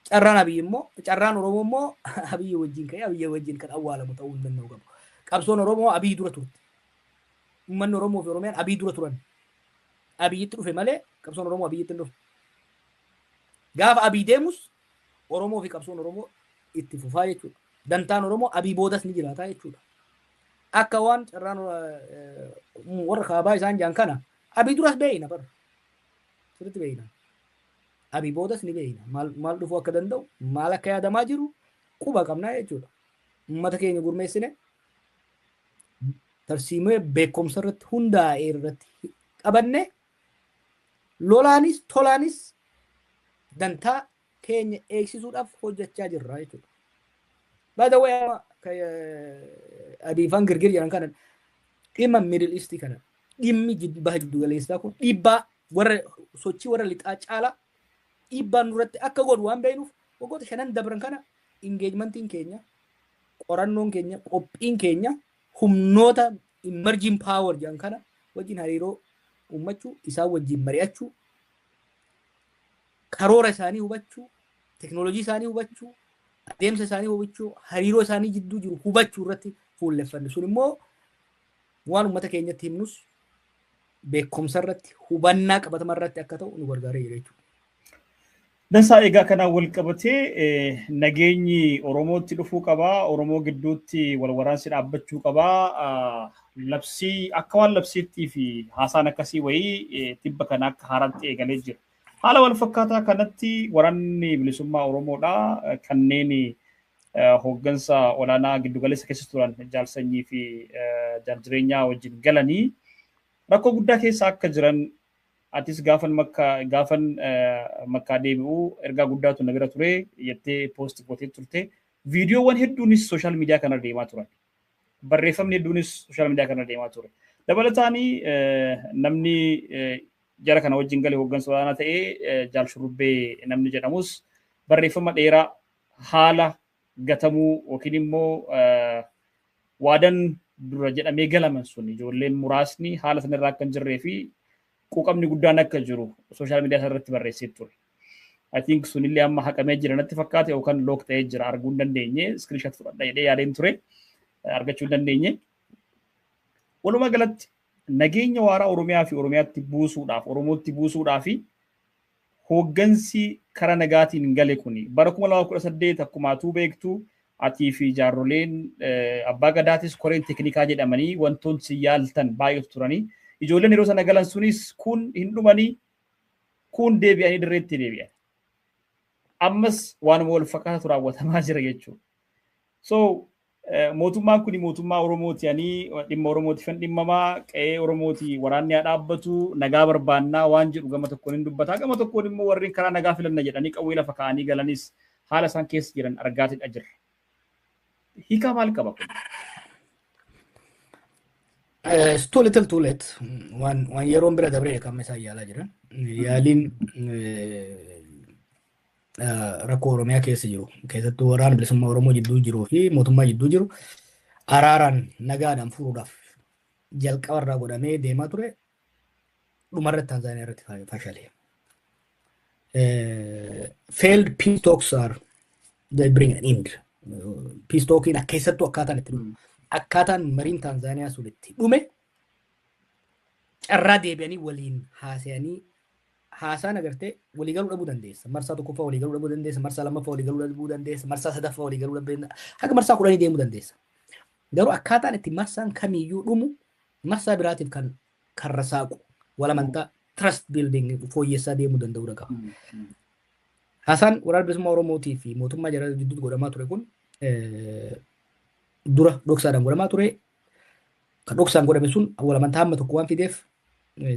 Carraan Abiy immoo carraan Oromoo immoo Abiy wajjin ka'ee Abiy wajjin kan awwaalamu ta'uu hin danda'u qabu. Qabsoon Oromoo Abiy dura turte. Uummanni Oromoo fi Oromiyaan Abiy dura turan. Abiyyitti dhufe malee qabsoon Oromoo Abiyyitti hin dhufe. Gaafa Abiy deemus Oromoo fi qabsoon Oromoo itti fufaa jechuudha. Dantaan Oromoo Abiy boodas ni jiraata jechuudha. Akka waan carraan warra kaabaa isaan jaan kana Abiy duras beeyna bara. Sirriitti beeyna. Abiy boodas ni beeyna. Maal dhufuu akka danda'u maal akka yaadamaa jiru quba qabnaa jechuudha. Uummata keenya gurmeessine tarsiimee beekumsa irratti hundaa'e irratti qabanne lolaanis tolaanis dantaa keenya eegsisuudhaaf hojjechaa jirra jechuudha. By the way, Abiifaan girgir jedhan kana dhimma Middle East kana dhimmi baha jiddu galeessaa kun dhiibbaa warra sochii warra lixaa caalaa dhiibbaan nurratti akka godhu waan beeknuuf waggoota 5 dabran kana engagementiin keenya qorannoon keenya qophiin keenya humnoota emerging power jedhan kana wajjin hariiroo uummachuu isaan wajjin mari'achuu karoora isaanii hubachuu teknoolojii isaanii hubachuu adeemsa isaanii hubachuu hariiroo isaanii jidduu jiru hubachuu irratti fuulleffanne sun immoo waan uummata keenyatti himnus beekumsa irratti hubannaa qabatama irratti akka ta'u nu gargaaree jira jechuudha. Dansaa egaa kanaan wal qabatee nageenyi Oromootti dhufuu qabaa, Oromoo gidduutti wal waraansi dhaabbachuu qabaa, labsii akka waan labsiittii fi haasaan akkasii wayii tibba kana akka haaraatti eegalee jira. Haala wal fakkaataa kanatti waraanni bilisummaa Oromoodhaa kanneen hooggansa olaanaa giddugaleessa keessa turan jaalsanyii fi jaaljireenyaa wajjin galanii rakkoo guddaa keessa akka jiran atis gaafan makkaa deebi'u ergaa guddaatu na bira ture jettee poost gootee turte. Viidiyoowwan hedduunis sooshaal miidiyaa kana deemaa turan. Barreeffamni hedduunis sooshaal miidiyaa kana deemaa ture. Dabalataanii namni jara kana wajjin galee hooggansa olaanaa ta'ee jaal shurrubbee namni jedhamus barreeffama dheeraa haala gatamuu yookiin immoo waadan dura jedhamee galaman sun ijoolleen muraasni haala sanarraa akka hin jirree fi quuqamni guddaan akka jiru sooshaal miidiyaa irratti barreessee ture. I think sunillee amma haqamee jira natti fakkaate yookaan look ta'ee jira arguu hin dandeenye screenshot fudhadha jedhee yaadeen ture argachuu hin dandeenye. Walumaa galatti nageenya waaraa Oromiyaa fi Oromiyaatti buusuudhaaf Oromootti buusuudhaaf hooggansi karaa nagaatiin gale kuni bara 2018 akkuma atuu beektu atii fi jaarroleen abbaa gadaatis koreen teknikaa jedhamanii wantoonni yaaltan baay'eetu turanii ijoolleen yeroo sana galan sunis kun hin dhumanii kun deebi'anii dirreetti deebi'an. Ammas waanuma wal fakkaataatu raawwatamaa jira jechuudha. So mootummaan kun mootummaa Oromooti ani dhimma Oromootiif dhimmamaa qe'ee Oromooti waraanni haa dhaabbatu nagaa barbaannaa waan jedhu gama tokkoon hin dubbataa gama tokkoon immoo warreen karaa nagaa filanna jedhanii qawwee lafa kaa'anii galanis haala isaan keessa jiran argaatidha jirra. Hiikaa maal qaba kun? It's too little too late. Waan yeroon bira dabree kan isaan yaalaa jiran. Yaaliin rakkoo Oromiyaa keessa jiru. Keessattuu waraana bilisummaa Oromoo jidduu jiruu fi mootummaa jidduu jiru araaraan nagaadhaan furuudhaaf jalqabarraa godhamee deemaa ture. Dhumarratti Tanzaaniyaa irratti fashalee. Failed peace talks are they bring an end. Peace talkiin keessattuu akkaataan itti dhumu. Akkaataan mariin Tanzaaniyaa sun itti dhume carraa deebi'anii waliin haasa'anii haasaan agartee waliigaluu dhabuu dandeessa. Marsaa tokkoffaa waliigaluu dhabuu dandeessa. Marsaa lammaffaa waliigaluu dhabuu dandeessa. Marsaa sadaffaa waliigaluu dhabuu dandeessa. Haga marsaa 10 deemuu dandeessa. Garuu akkaataan itti marsaan kamiyyuu dhumu marsaa biraatiif kan karra saaqu walamantaa trust building fooyyessaa deemuu danda'uu qaba. Haasaan waraana bilisummaa Oromootii fi mootummaa jara jidduutti godhamaa ture kun dura dhoksaadhaan godhamaa ture. Kan dhoksaan godhame sun walamantaa hamma tokko waan fideef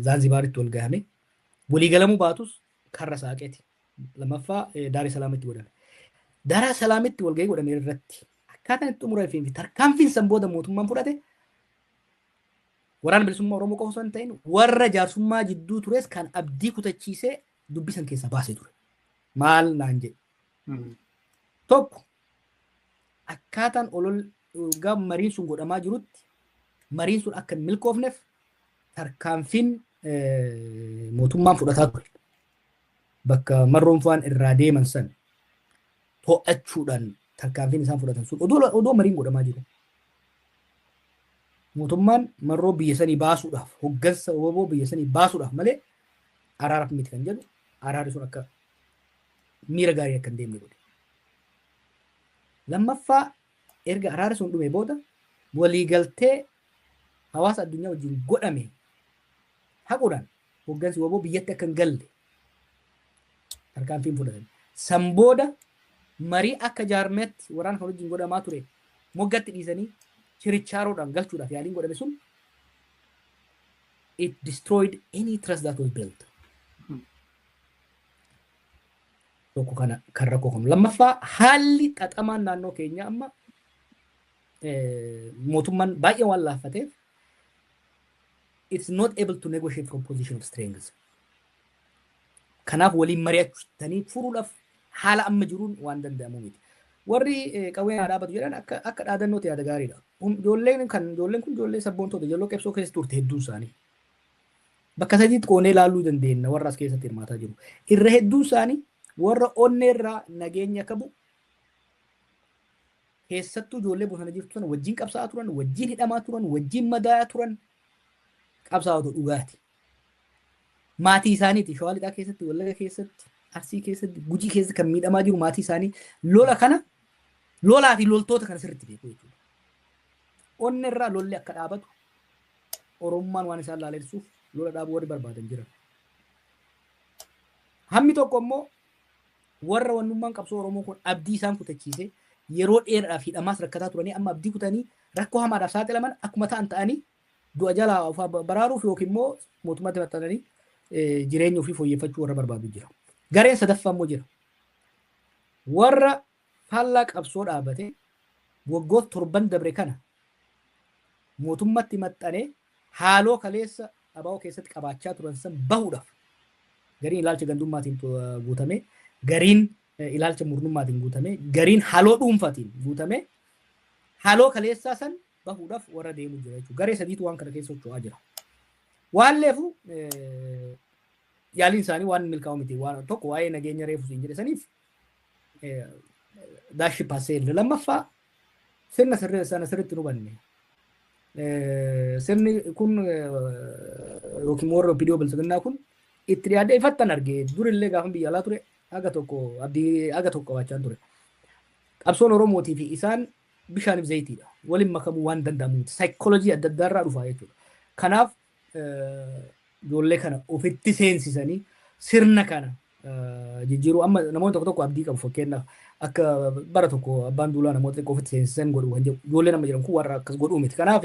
Zaanzibaaritti wal gahame. Waliigalamuu baatus karra saaqeeti. Lammaffaa Daarii Salaamitti godhame. Daarii Salaamitti walgahii godhame irratti akkaataan itti xumuraa fi tarkaanfiin san booda mootummaan fudhate waraana bilisummaa Oromoo qofa osoo hin ta'in warra jaarsummaa jidduu tures kan abdii kutachiisee dubbisan keessaa baasee ture. Maal naan jedhe. Tokko akkaataan ololgaa mariin sun godhamaa jirutti mariin sun akka hin milkoofneef tarkaanfiin mootummaan fudhataa ture. Bakka marroonfaan irraa deeman san to'achuudhaan tarkaanfiin isaan fudhatan sun odoo mariin godhamaa jiru. Mootummaan marroo biyya sanii baasuudhaaf hoggansa oboboo biyya sanii baasuudhaaf malee araaraaf miti kan jedhu araarri sun akka miira gaarii akka hin deemne godhe. Lammaffaa erga araarri sun dhume booda waliigaltee hawaasa addunyaa wajjin godhame haquudhaan hoggansi oboboo biyyatti akka hin galle tarkaanfiin fudhatan. San booda marii akka jaarmeetti waraana kan wajjin godhamaa ture moggatti dhiisanii chirichaaroodhaan galchuudhaaf yaaliin godhame sun it destroyed any trust that was built. Tokko kana kan rakkoo kun. Lammaffaa haalli xaxamaan naannoo keenya amma mootummaan baay'ee waan laaffateef it's not able to negotiate from position of strength. Kanaaf waliin mari'atanii furuudhaaf haala amma jiruun waan danda'amu miti. Warri qawwee haa dhaabatu jedhan akka dhaadannootti yaada gaariidha. Ijoolleen kun ijoollee sabboontoota ijoollee qeebsoo keessa turte hedduun isaanii. Bakka sadiitti qoonee ilaaluu dandeenya warra as keessatti hirmaataa jiru. Irra hedduun isaanii warra onneerraa nageenya qabu keessattuu ijoollee bosona jirtu sana wajjin qabsaa'aa turan, wajjin hidhamaa turan, wajjin madaa'aa turan qabsaa'ota dhugaati. Maatii isaaniiti Shawaa Lixaa keessatti, Wallaga keessatti, Arsii keessatti, Gujii keessatti kan miidhamaa jiru maatii isaanii lolaa fi loltoota kana sirriitti beeku jechuudha. Onneerraa lolli akka dhaabatu Oromummaan waan isaan laalessuuf lola dhaabuu warri barbaadan jiran. Hammi tokko immoo warra wannummaan qabsoo Oromoo kun abdii isaan kutachiise yeroo dheeraadhaaf hidhamaas rakkataa turanii amma abdii kutanii rakkoo hamaadhaaf saaxilaman akkuma ta'an ta'anii du'a jalaa baraaruuf yookiin immoo mootummaatti maxxananii jireenya ofii fooyyeffachuu warra barbaadu jira. Gareen sadaffaa immoo jira. Warra faallaa qabsoo dhaabate waggoota 7 dabre kana mootummaatti maxxanee haaloo kaleessa abaa'oo keessatti qabaachaa turan san bahuudhaaf gariin ilaalcha gandummaatiin guutame, gariin ilaalcha murnummaatiin guutame, gariin haaloo dhuunfaatiin guutame, haaloo kaleessaa san bahuudhaaf warra deemu jira jechuudha. Garee sadiitu waan kana keessa socho'aa jira. Waan leefu yaaliin isaanii waan milkaa'u miti. Waan tokko waa'ee nageenya reefu siin jedhe saniif daashi paasee lammaffaa sirna sirriitti nu banne. Sirni kun yookiin warra OPDO bilisiginnaa kun itti dhiyaadhee ifattan argee durillee gaafa biyya alaa ture aga tokko abdii aga tokko qabaachaa ture. Qabsoon Oromootii fi isaan bishaaniif zayitiidha. Waliin makamuu waan danda'amu saayikooloojii adda addaa irraa dhufaa jechuudha. Kanaaf ijoollee kana ofitti seensisanii sirna kana jijjiiruu amma namoonni tokko tokko abdii qabu fakkeenyaaf akka bara tokko abbaan duulaa namoota tokko ofitti seensisan godhu kan jedhu ijoollee nama jedhamu kun warra akkas godhuu miti. Kanaaf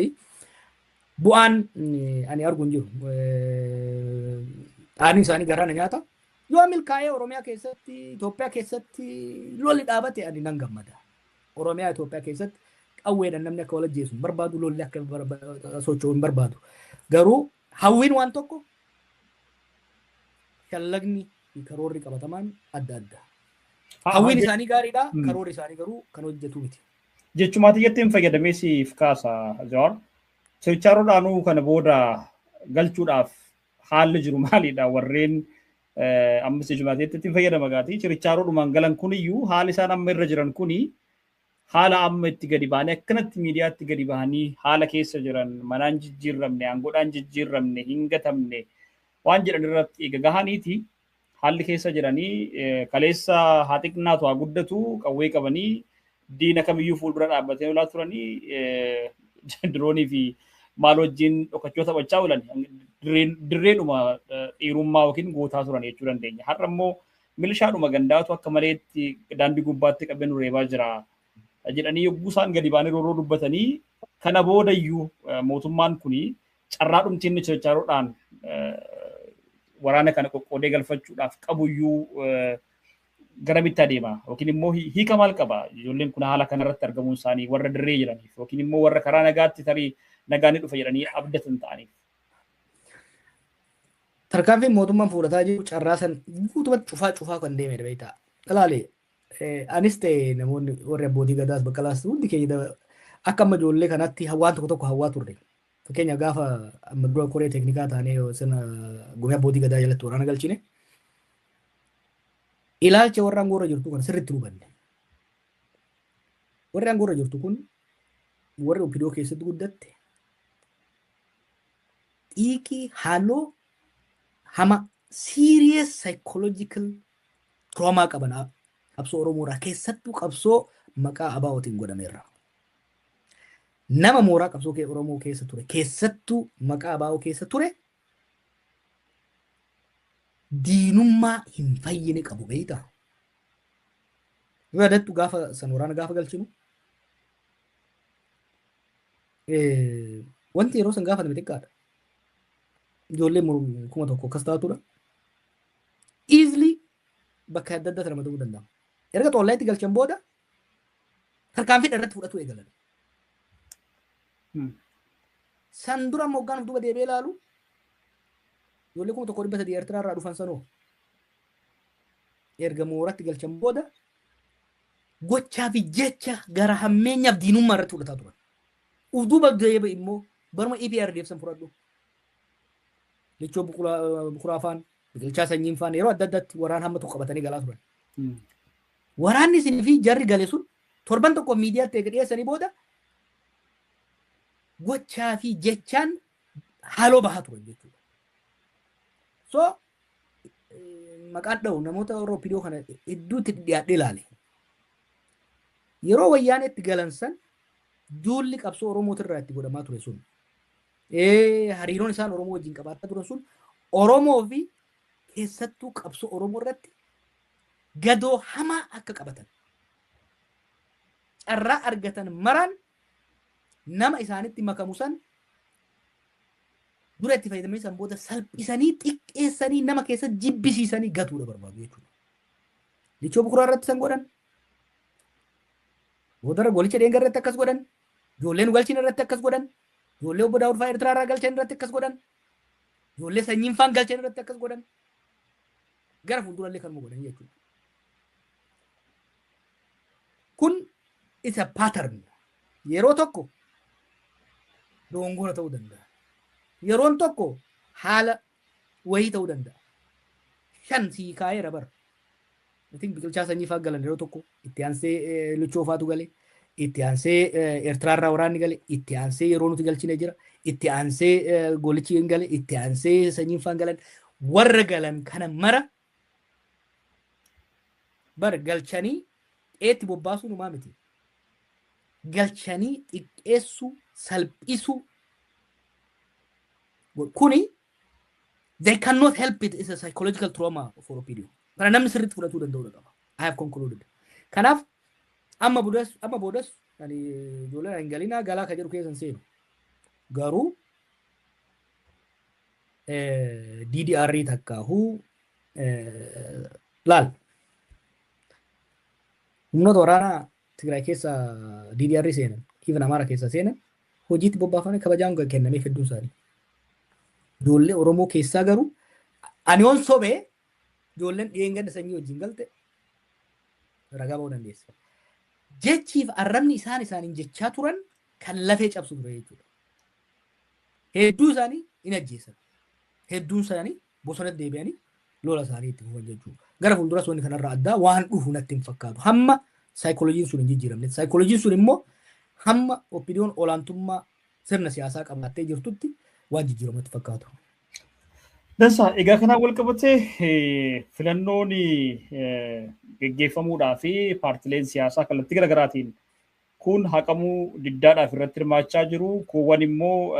bu'aan ani argu hin jiru. Dhaanii isaanii garaana nyaata. Yoo milkaa'ee Oromiyaa keessatti Itoophiyaa keessatti lolli dhaabate ani nan gammada. Oromiyaa Itoophiyaa keessatti qawweedhaan namni akka walajjeesu barbaadu lolli akka socho'u hin barbaadu. Garuu hawwiin waan tokko shallagni karoorri qabatamaan adda adda. Hawwiin isaanii gaariidha. Karoorri isaanii garuu kan hojjetu miti. Jechumaati jettiin fayyadamee siif kaasa Jawaar. Sirchaaroodhaanuu kana booda galchuudhaaf haalli jiru maalidha warreen ammas jechumaati jettiin fayyadama gaati. Sirchaaroodhumaan galan kuniyyuu haalli isaan amma irra jiran kuni haala amma itti gadi bahanii akkanatti miidiyaatti gadi bahanii haala keessa jiran manaan jijjiirramne aangoodhaan jijjiirramne hin gatamne waan jedhan irratti eega gahaniiti haalli keessa jiranii kaleessa haa xiqqaatu haa guddatu qawwee qabanii diina kamiyyuu fuuldura dhaabbatee olaa turanii diroonii fi maal wajjin dhokachoo taphachaa oolan dirreedhuma dhiirummaa yookiin gootaa turan jechuu dandeenya. Har'a immoo milishaadhuma gandaatu akka maleetti daandii gubbaatti qabee nu reebaa jira. Jedhanii yogguu isaan gadi baanii rooroo dubbatanii kana boodayyuu mootummaan kuni carraa dhumtiin Sirchaaroodhaan waraana kana qoqqoodee galfachuudhaaf qabuyyuu garamitti adeema yookiin immoo hiika maal qaba ijoolleen kun haala kanarratti argamuun isaanii warra dirree jiraniif yookiin immoo warra karaa nagaatti tarii nagaan dhufa jedhanii abdatan ta'aniif. Tarkaanfiin mootummaan fudhataa jiru carraa san guutumatti cufaa kan deemedha beektaa. Ilaalee anis ta'e namoonni warri abbootii gadaas baqqalaas hundi keenya akka amma ijoollee kanatti waan tokko tokko hawwaa turre. Fakkeenya gaafa amma dura koree teeknikaa taanee sirna gumii abbootii gadaa jalatti waraana galchine ilaalcha warra aangoorra jirtu kan sirriitti hubanne. Warri aangoorra jirtu kun warri OPDO keessatti guddatte dhiiqii haaloo hama serious psychological trauma qaban qabsoo Oromoorraa keessattuu qabsoo maqaa ABO'tiin godhameerra. Nama mooraa qabsoo Oromoo keessa ture keessattuu maqaa ABO keessa ture diinummaa hin fayyine qabu beektaa. Yoo yaadattu gaafa san waraana gaafa galchinu wanti yeroo san gaafatame xiqqaadha. Ijoollee 1,000 akkas taatudha. Easily bakka adda addaa nama ta'uu danda'a. Erga xollaayitti galchan booda tarkaanfii irratti fudhatu eegalan. San dura moggaan duuba deebi'ee ilaalu ijoollee 1,300 Eertiraa irraa dhufan sanoo erga mooratti galchan booda gochaa fi jecha gara hammeenyaaf diinummaa irratti fudhataa turan. Duuba deebi'e immoo baruma EPRDF san fudhadhu. Lichoo bukuraa afaan biqilchaa sanyiin faan yeroo adda addaatti waraan hamma tokko qabatanii galaa turan. Waraanni isin fi jarri gale sun torban tokko miidiyaatti eega dhiyeessanii booda gochaa fi jechaan haaloo bahaa turan jechuudha. So maqaan dha'u namoota OPDO kana hedduutti dhiyaadhee ilaale. Yeroo wayyaanetti galansan duulli qabsoo Oromootirraa itti godhamaa ture sun hariiroon isaan Oromoo wajjin qabaataa turan sun Oromoo fi keessattuu qabsoo Oromoo irratti gadoo hamaa akka qabatan carraa argatan maraan nama isaanitti makamu san dura itti fayyadamanii san booda salphisanii xiqqeessanii nama keessa jibbisiisanii gatuudha barbaadu jechuudha. Lichoo bukuraa irratti san godhan boodara golicha dheenga irratti akkas godhan ijoolleen galchin irratti akkas godhan ijoollee obbo Daawud fa'aa Eertiraa irraa galchan irratti akkas godhan ijoollee sanyiin faan galchan irratti akkas godhan gara fuuldurallee kan godhan jechuudha. Kun isa pattern yeroo tokko doongoora ta'uu danda'a. Yeroon tokko haala wayii ta'uu danda'a. Shan sii kaa'eera bara. Isin biqilchaa sanyii fa'aa galan yeroo tokko itti aansee Lichoo fa'aatu gale, itti aansee Eertiraa irraa waraanni gale, itti aansee yeroo nuti galchine jira, itti aansee golichi hin gale, itti aansee sanyiin fa'aan galan warra galan kana mara bara galchanii eetti bobbaasuu numaa miti. Galchanii xiqqeessuu salphisuu kuni they cannot help it. It's a psychological trauma for a period. But namni sirriitti fudhatuu danda'uu qaba. I have concluded. Kanaaf amma boodas ani ijoolleen hin galinaa galaa ka jedhu keessan seenu. Garuu DDR takkaahuu laal. Humnoota waraanaa Tigraay keessa DDR seenan, even Amaara keessa seenan hojiitti bobbaafamee kabajaan kennamee hedduun isaanii. Ijoollee Oromoo keessaa garuu ani on sobee ijoolleen dhiyeengadda sanyii wajjin galte ragaa ba'uu dandeessa. Jechiif arrabni isaaniin jechaa turan kan lafee cabsu ture jechuudha. Hedduu isaanii hin ajjeesan. Hedduun isaanii bosonatti deebi'anii lola isaanii itti fufan jechuudha. Gara fuulduras wanni kanarraa addaa waan dhufu natti hin fakkaatu. Hamma saayikolojiin sun hin jijjiiramne. Saayikolojiin sun immoo hamma opiniyoon olaantummaa sirna siyaasaa qabaattee jirtutti waan jijjiiramatti fakkaatu. Dansa egaa kanaan wal qabatee filannoon geggeeffamuudhaa fi paartileen siyaasaa kallattii garaagaraatiin kun haqamuu diddaadhaaf irratti hirmaachaa jiru. Kuuwwan immoo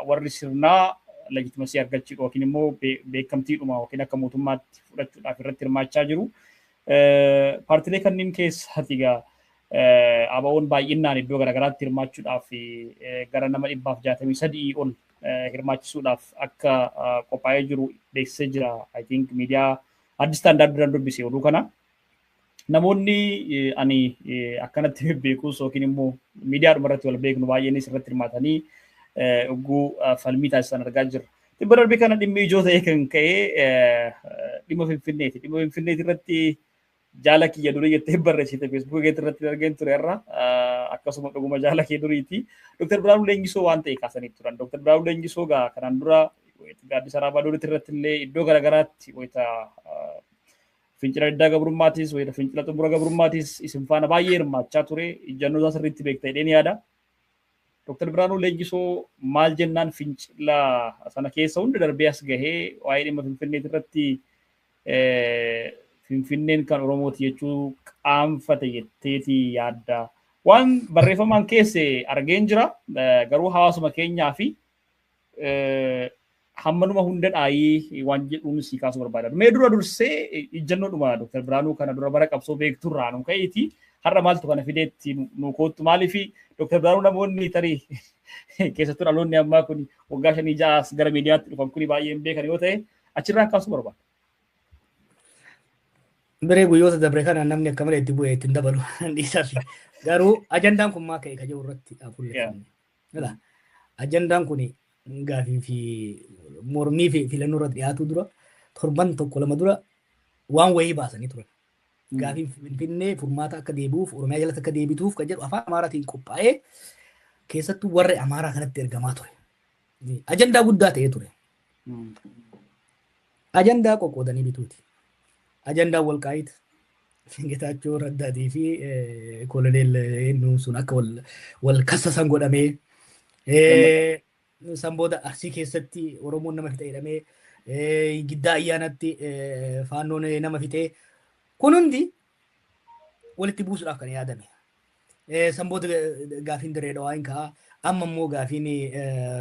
warri sirnaa legitimasii argachuu yookiin immoo beekamtiidhuma yookiin akka mootummaatti fudhachuudhaaf irratti hirmaachaa jiru. Paartilee kanneen keessaati egaa ABO'n baay'inaan iddoo garaagaraatti hirmaachuudhaaf gara nama 163 ol hirmaachisuudhaaf akka qophaa'ee jiru beeksisee jira. I think miidiyaa Addis Standard duraan dubbisee oduu kana. Namoonni ani akkanatti beekus yookiin immoo miidiyaadhuma irratti wal beeknu baay'eenis irratti hirmaatanii oguu falmii taasisan argaa jirra. Dhimma darbii kana dhimmi ijoo ta'ee kan ka'e dhimma Finfinneeti. Dhimma Finfinneeti irratti jaala kiyya durii jettee barreessite Facebook irratti argeen ture irra akkasuma dhuguma jaala kee duriiti. Dr. Biraanuu Leenjisoo waan ta'e kaasanii turan. Dr. Biraanuu Leenjisoo gaa kanaan dura Gaaddisa Raabaa Doolitti irratti illee iddoo garaagaraatti wayita fincila diddaa gabrummaatis wayita fincila xumura gabrummaatis isin faana baay'ee hirmaachaa ture. Ijjannoo isaa sirriitti beekta jedheen yaada. Dr. Biraanuu Leenjisoo maal jennaan fincila sana keessa hunda darbee as gahee waa'ee dhimma Finfinneeti irratti Finfinneen kan Oromooti jechuu qaanfate jetteeti yaadda. Waan barreeffamaan keesse argeen jira garuu hawaasuma keenyaa fi hammanuma hunda dhaayii waan jedhuun si kaasuu barbaada. Mee dura dursee ijjannoodhuma Dr. Biraanuu kana dura bara qabsoo beekturraa nu ka'eeti har'a maaltu kana fideetti nu koottu maaliifi Dr. Biraanuu namoonni tarii keessattuu dhaloonni ammaa kun waggaa 5-6 gara miidiyaatti dhufan kuni baay'een beekan yoo ta'e achirraa kaasuu barbaada. Biree guyyoota dabre kana namni akka malee itti bu'ee ittiin dabalu dhiisafi. Garuu ajandaan kun maa ka'e kaja'u irratti fuulleffamne. Ajandaan kun gaafii fi mormii fi filannoo irratti dhiyaatu dura torban tokko lama dura waan wayii baasanii turan. Gaafii Finfinnee furmaata akka deebi'uuf Oromiyaa jalatti akka deebituuf kan jedhu afaan Amaaraatiin qophaa'ee keessattuu warri Amaaraa kanatti ergamaa ture. Ajandaa guddaa ta'ee ture. Ajandaa qoqqoodanii bituuti. Ajandaa Walqaayit Geetaachoo Raddaatii fi Koloneel sun akka wal kassasan godhamee san booda Arsii keessatti Oromoon nama fixe jedhamee Giddaa ayyaanatti faannoon nama fixe kun hundi walitti buusuudhaaf kan yaadame. San booda gaafiin Dirree Dhawaa hin ka'a amma immoo gaafiin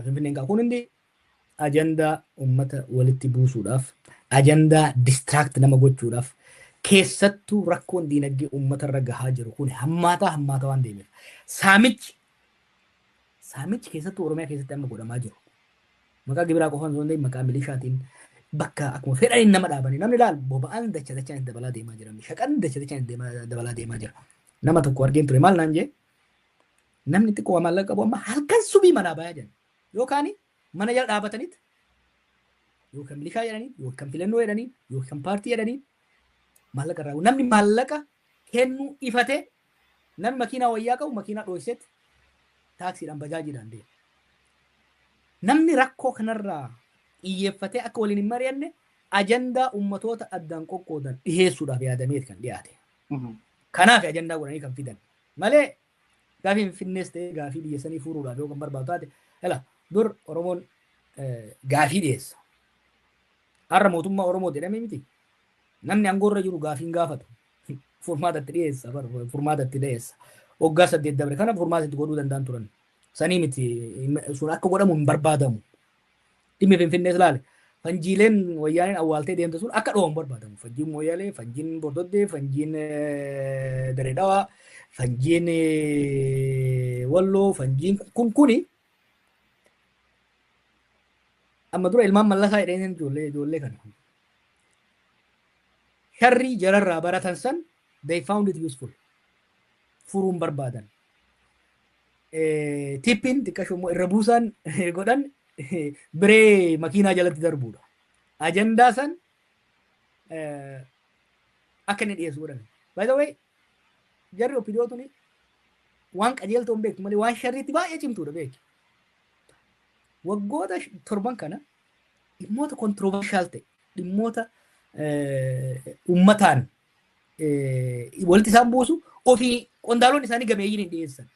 Finfinneen ka'a kun hundi ajandaa uummata walitti buusuudhaaf, ajandaa distract nama gochuudhaaf, keessattuu rakkoon diinagdee uummata irra gahaa jiru kun hammaataa waan deemeef. Saamichi keessattuu Oromiyaa keessatti amma godhamaa jiru. Maqaa gibiraa qofaan osoo hin ta'in maqaa milishaatiin bakka akkuma fedhaniin nama dhaabanii namni ilaal boba'aan dachaan dabalaa deemaa jira. Shaqaan dachaan dabalaa deemaa jira. Nama tokko argeen ture maal naan jee namni xiqqoo maallaqa qabu amma halkan subii manaa bayaa jiran yookaan mana jala dhaabataniit yookaan milishaa jedhanii yookaan filannoo jedhanii yookaan paartii jedhanii maallaqa irraa namni maallaqa kennuu ifatee namni makiinaa wayyaa qabu makiinaa dho'isetti taaksiidhaan bajaajiidhaan deema. Namni rakkoo kanarraa xiyyeeffatee akka waliin hin mari'anne ajandaa ummatoota addaan qoqqoodan dhiheessuudhaaf yaadameeti kan dhiyaate. Kanaaf ajandaa godhanii kan fidan malee gaafii Finfinnees ta'ee gaafii biyya sanii furuudhaaf yoo kan barbaadu taate dur Oromoon gaafii dhiyeessa. Har'a mootummaa Oromoo jedhamee miti. Namni aangoorra jiru gaafiin gaafata. Furmaatatti dhiyeessa. Furmaatatti dhiyeessa. Waggaa 8 dabre kana furmaatatti godhuu danda'an turan. Sanii miti sun akka godhamu hin barbaadamu. Dhimmi Finfinnees laale. Fanjiileen wayyaaneen awwaaltee deemte sun akka dho'an barbaadamu. Fanjiin Mooyyalee, fanjiin Bordoddee, fanjiin Dirree Dhawaa, fanjiin Walloo, fanjiin kuni amma dura ilmaan mallasaa jedhanii ijoollee kana. Sharri jararraa baratan san they found it useful. Furuun barbaadan. Tippiin xiqqashoo irra buusaan godhan biree makiinaa jalatti darbuudha. Ajandaa san akka inni dhiyeessu godhan. By the way, jarri opiidiyootuun waan qajeeltoo hin beektu malee waan sharriitti baay'ee cimtuudha beeki. Waggoota 7 kana dhimmoota controversial ta'e dhimmoota uummataan walitti isaan buusu ofii qondaalonni isaanii gameeyyiin hin dhiyeessan.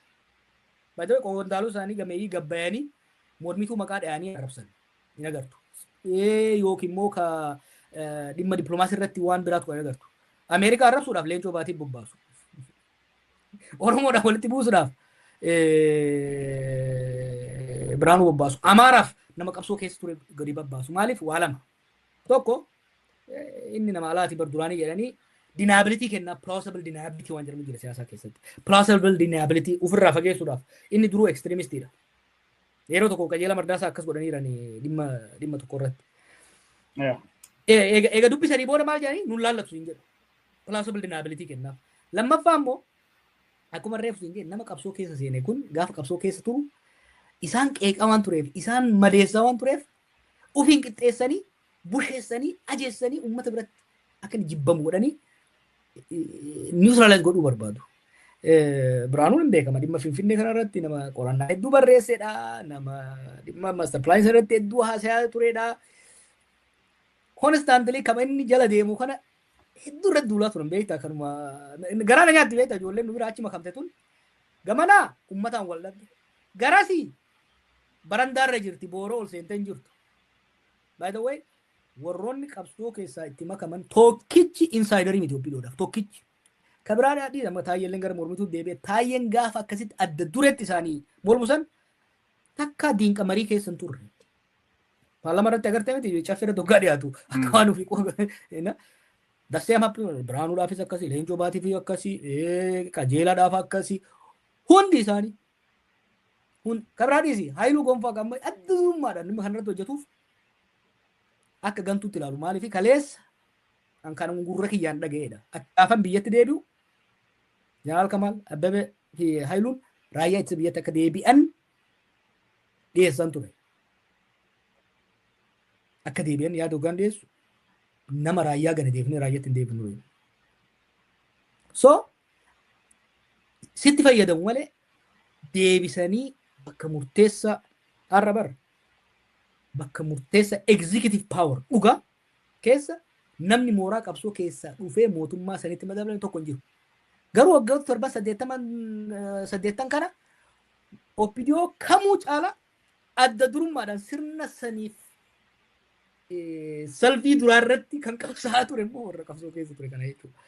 By the way, qondaalonni isaanii gameeyyii gabbayanii mormituu maqaa dhayanii arrabsan hin agartu. Yookiin immoo ka dhimma dippiloomaasii irratti waan biraatu kan agartu. Ameerikaa arrabsuudhaaf leencoo baatiin bobbaasu. Oromoodhaaf walitti buusuudhaaf Biraanuu bobbaasu. Amaaraaf nama qabsoo keessa ture gadi bobbaasu. Maaliif waa lama. Tokko inni nama alaati barduraanii jedhanii deniability kennaa plausible deniability waan jedhamu jira siyaasaa keessatti. Plausible deniability ofirraa fageessuudhaaf inni duruu extremistiidha. Yeroo tokko qajeela mardaasaa akkas godhaniirani dhimma tokko irratti. Eega dubbisanii booda maal jedhanii nuun laallatu hin jedhu. Plausible deniability kennaaf. Lammaffaa immoo akkuma reefu hin jedhu nama qabsoo keessa seene kun gaafa qabsoo keessa turu isaan qeeqaa waan tureef isaan madeessaa waan tureef ofiin qixxeessanii busheessanii ajeessanii uummata biratti akka inni jibbamu godhanii niwutiraalaayiz godhuu barbaadu. Biraanuun hin beekama dhimma Finfinnee kanarratti nama qorannaa hedduu barreessedha. Nama dhimma master plan irratti hedduu haasayaa turedha. Konstaantilii kama inni jala deemu kana hedduu irratti duulaa turan beektaa kanuma garaana nyaatti beektaa ijoolleen nu biraa achi makamte tun gamanaa uummataan wal dhabde. Garasii barandaarra jirti booroo ol seentee hin jirtu. By the way, warroonni qabsoo keessaa itti makaman tokkichi insaayidarii miti Itoophiyaadhaaf tokkichi. Kabiraan adii nama taayyeelleen gara mormituu deebi'e taayyeen gaafa akkasitti adda duretti isaanii mormusan takka diinqa marii keessa hin turre. Paarlaamaa irratti agartee miti caffeera tokko dhiyaatu akka waan ofii qofa. Dassee amma Biraanuudhaafis akkasii, Leencoo Baatiif akkasii, Qajeelaadhaaf akkasii hundi isaanii. Kabiraadhiisi Haayiluu Gonfaa qamma addummaadhaan dhimma kanarratti hojjetuuf akka gantuutti ilaalu maaliif kaleessa kan gurra kiyyaan dhaga'eedha. Akkaafan biyyatti deebi'u Jeneraal Kamaal Abbabee fi Haayiluun raayyaa ittisa biyyatti akka deebi'an dhiyeessan ture. Akka deebi'an yaada hoggaan dhiyeessu nama raayyaa gana deebinee raayyaatti hin deebinu. So sitti fayyadamu malee deebisanii bakka murteessa har'a bara bakka murteessa executive power dhugaa keessa namni mooraa qabsoo keessa dhufee mootummaa sanitti madabalan tokko hin jiru. Garuu waggoota 7 kana Opiidiyoo kamuu caala adda durummaadhaan sirna saniif salfii duraa irratti kan qabsaa ture immoo warra qabsoo keessa ture kana jechuudha.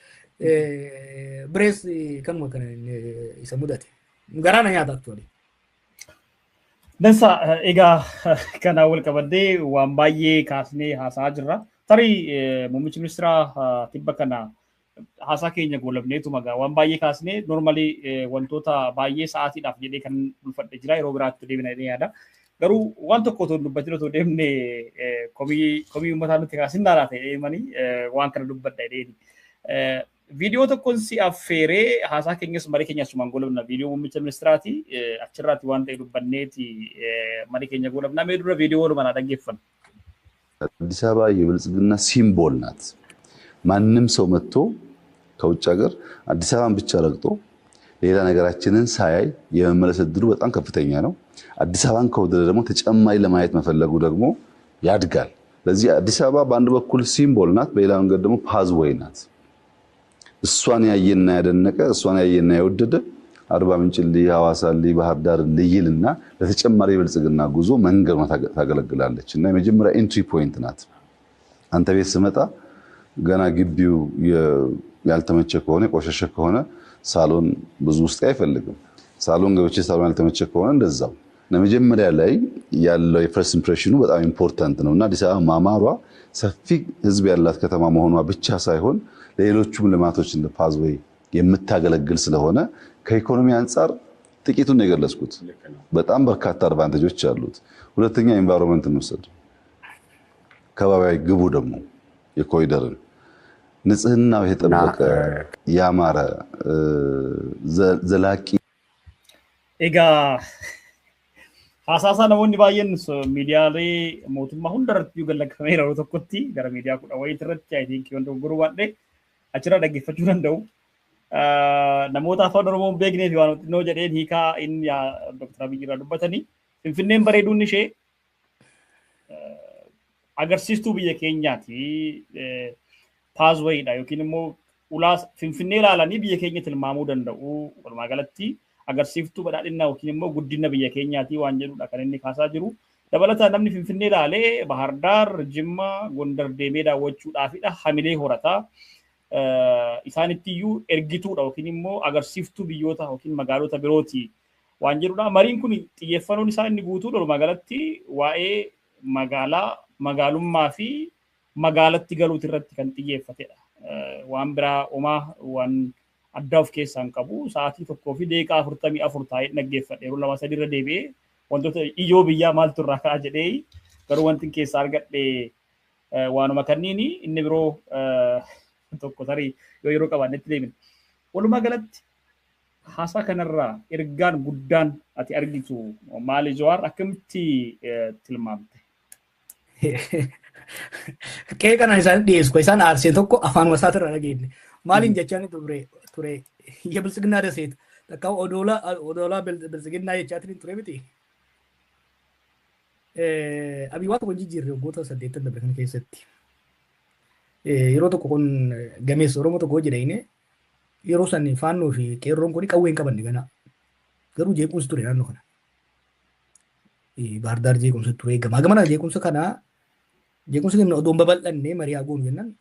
Birees kanuma kana isa mudate. Garaana nyaata actually. Dansa egaa kana wal qabadee waan baay'ee kaasnee haasaa jirra. Tarii muummichi ministeeraa tibba kana haasaa keenya goolabneetu magaa waan baay'ee kaasnee normally wantoota baay'ee sa'aatiidhaaf jedhee kan ulfadhe jira yeroo biraatti deebina jedhee yaada. Garuu waan tokko otoo dubbatin otoo deemne komii uummataa nutti kaasinaa laata jedhee waan kana dubbadha jedheeni. Viidiyoo tokkoon si affeeree haasaa keenyas marii keenya asumaan goolabna. Viidiyoo muummicha ministeeraati achirraatti waan ta'e dubbanneeti marii keenya goolabna. Mee dura viidiyoo walumaan dhaggeeffanna. አዲስ አበባ የብልጽግና ሲምቦል ናት። ማንም ሰው መጥቶ ከውጭ ሀገር አዲስ አበባን ብቻ ረግጦ ሌላ ነገራችንን ሳያይ የመመለስ እድሉ በጣም ከፍተኛ ነው። አዲስ አበባን ከወደደ ደግሞ ተጨማሪ ለማየት መፈለጉ ደግሞ ያድጋል። ስለዚህ አዲስ አበባ በአንድ በኩል ሲምቦል ናት፣ በሌላ መንገድ ደግሞ ፓዝዌይ ናት። እሷን ያየና ያደነቀ እሷን ያየና የወደደ አርባ ምንጭ ልይ፣ ሐዋሳ ልይ፣ ባህር ዳር ልይልና ለተጨማሪ የብልጽግና ጉዞ መንገድ ታገለግላለች እና የመጀመሪያ ኢንትሪ ፖይንት ናት። አንተ ቤት ስመጣ ገና ግቢው ያልተመቸ ከሆነ ቆሸሸ ከሆነ ሳሎን ብዙ ውስጥ አይፈልግም። ሳሎን ገብቼ ሳሎን ያልተመቸ ከሆነ እንደዛው ለመጀመሪያ ላይ ያለው የፈርስት ኢምፕሬሽኑ በጣም ኢምፖርታንት ነውና አዲስ አበባ ማማሯ ሰፊ ህዝብ ያላት ከተማ መሆኗ ብቻ ሳይሆን ለሌሎችም ልማቶች እንደ ፓዝዌይ የምታገለግል ስለሆነ ከኢኮኖሚ አንፃር ጥቂቱን የገለጽኩት በጣም በርካታ አድቫንቴጆች አሉት። ሁለተኛ ኤንቫይሮንመንት እንውሰድ። ከባቢያዊ ግቡ ደግሞ የኮሪደርን ንጽህናው የተጠበቀ ያማረ ዘላቂ ኤጋ ሀሳሳ ነሞኒ ባየን ሚዲያሌ ሞቱማ ሁንደረት ገለከመ ይራው ተኮቲ ገረ ሚዲያ ኩዳ ወይ ትረት አይ ቲንክ ወንዶ ጉሩ ዋደ አችራ ደገፈቹ እንደው namoota afaan oromoo beekneef waan xinnoo jedheen hiikaa inni Dr. Abiy irraa dubbatanii Finfinneen bareeduun ishee agarsiistuu biyya keenyaati paazweeyidha yookiin immoo ulaa Finfinnee ilaalanii biyya keenya tilmaamuu danda'u walumaa galatti agarsiiftuu badhaadhinaa yookiin immoo guddina biyya keenyaati waan jedhudha kan inni kaasaa jiru. Dabalataan namni Finfinnee ilaalee Bahar Daar, Jimma, Gondar deemee daawwachuudhaafidha hamilee horataa. Isaanittiyyu ergituudha yookiin immoo agarsiiftuu biyyoota yookiin magaalota birooti waan jedhudha. Mariin kun xiyyeeffannoon isaa inni guutuu walumaa galatti waa'ee magaalummaa fi magaalatti galuuti irratti kan xiyyeeffatedha. Waan biraa homaa waan addaa of keessaa hin qabu. Sa'aatii tokkoo fi daqiiqaa 44 taa'ee dhaggeeffadhe yeroo lama sadii irra deebi'ee wantoota ijoo biyyaa maaltu irraa ka'a jedhee garuu wanti keessaa argadhe waanuma kanniini inni biroo tokko tarii yoo yeroo qabaannetti deemne. Walumaa galatti haasaa kanarraa ergaan guddaan ati argitu maali Jawaar akkamitti tilmaamte? Kee kana isaan dhiyeessu ko isaan aarsee tokko afaan wasaatirra dhageenye. Maaliin jechaan ture የብልጽግና ደሴት takka odoola biltsiginnaa jechaatiin ture miti. Abiy waan tokko jijjiirre waggoota 8 darbe kana keessatti. Yeroo tokko kun gameessa Oromoo tokko jedhayne yeroo san faannoo fi qeerroon kun qawwee hin qabanne gana. Garuu jeequmsi ture naannoo kana. Bahar Daar jeequmsi ture gamana jeequmsa kana jeequmsi kana odoon babal'anne marii haguun jennaan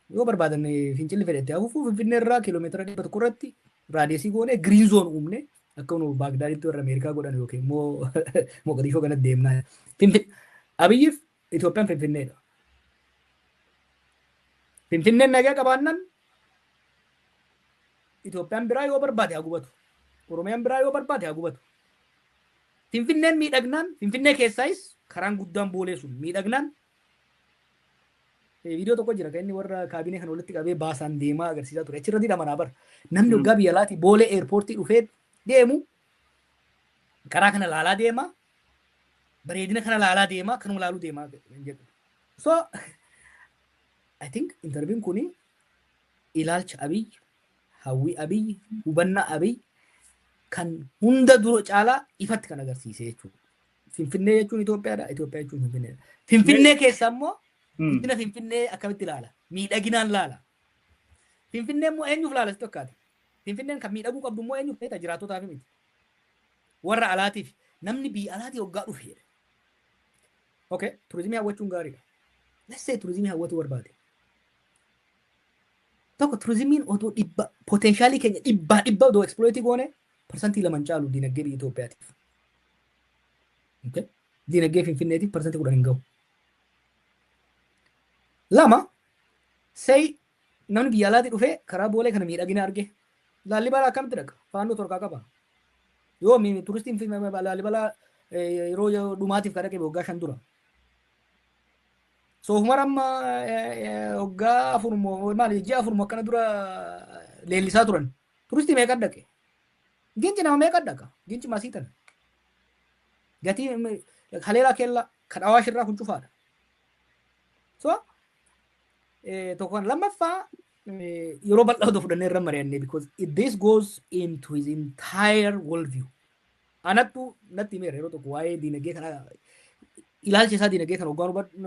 yoo barbaadan fincilli fedhate hafuuf Finfinnee irraa kiiloomeetira 100 irratti raadiyeesii goone giriin zoon uumne akka nu Baagdaaditti warra Ameerikaa godhan yookiin immoo Mogadishoo kanatti deemnaa. Abiyyiif Itoophiyaan Finfinneedha. Finfinneen nagaa qabaannan Itoophiyaan biraa yoo barbaade haa gubatu. Oromiyaan biraa yoo barbaade haa gubatu. Finfinneen miidhagnaan Finfinnee keessaayis karaan guddaan boolee sun miidhagnaan viidiyoo tokko jira kan inni warra kaabinee kan walitti qabee baasaan deemaa agarsiisaa ture. Achirratti dhamanaa bara. Namni waggaa biyya alaati boolee eerpoortii dhufee deemu karaa kana laalaa deema. Bareedina kana laalaa deema. Kanuma laaluu deemaa jedhu. So I think interviewin kuni ilaalcha Abiy, hawwii Abiy, hubannaa Abiy kan hunda dura caalaa ifatti kan agarsiise jechuudha. Finfinnee jechuun Itoophiyaadha. Itoophiyaa jechuun Finfinneedha. Finfinnee keessa immoo guddina Finfinnee akkamitti ilaala? Miidhaginaan ilaala. Finfinnee immoo eenyuuf ilaala si tokkaati? Finfinneen kan miidhaguu qabdu immoo eenyuuf ta'e jiraattotaaf miti. Warra alaatiif namni biyya alaatii hoggaa dhufeedha. Okay, turizimii hawwachuun gaariidha. Let's say turizimii hawwatu barbaade. Tokko turizimiin otoo poteenshaalii keenya dhibbaa odoo eksploitii goone parsantii 2 caalu dinagdee biyya Itoophiyaatiif. Okay. Dinagdee Finfinneetiif parsantii 10 hin gahu. Lama say namni biyya alaatii dhufee karaa boolee kana miidhagina arge. Laallibalaa akkamitti dhaqa? Faannoo torkaa qaba. Yoo turistiin Laallibalaa yeroo dhumaatiif kan dhaqe waggaa 5 dura. So humar amma waggaa 4 maali ji'a 4 akkana dura leellisaa turan. Turistii meeqa dhaqe? Ginci nama meeqa dhaqa? Ginci maasii tana. Gatii haleelaa keella kan Awaash irraa kun cufaadha. So tokkoon lammaffaa yeroo bal'aa fudhannee irra mari'annee because this goes into his entire worldview. Anattu natti himee yeroo tokko waa'ee diinagdee kana ilaalcha isaa diinagdee kana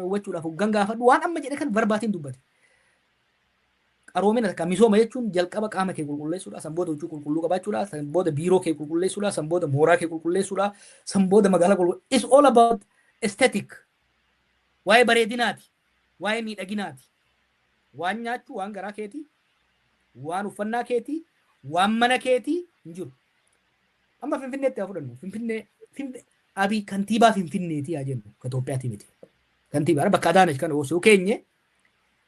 hubachuudhaaf hoggan gaafadhu waan amma jedhe kan barbaatiin dubbate. Qaroomina kan misooma jechuun jalqaba qaama kee qulqulleessuudha, sanboota huccuu qulqulluu qabaachuudha, sanboota biiroo kee qulqulleessuudha, sanboota mooraa kee qulqulleessuudha, sanboota magaalaa qulqulleessuudha. It's all about aesthetic. Waa'ee bareedinaati, waa'ee miidhaginaati. Waan nyaachuu, waan garaa keetii, waan uffannaa keetii, waan mana keetii hin jiru. Amma Finfinneetti haa fudhannu. Finfinnee Abii kantiibaa Finfinneetii haa jennu ka Itoophiyaati miti. Kantiibaa bakka Adaanesh kana osoo keenye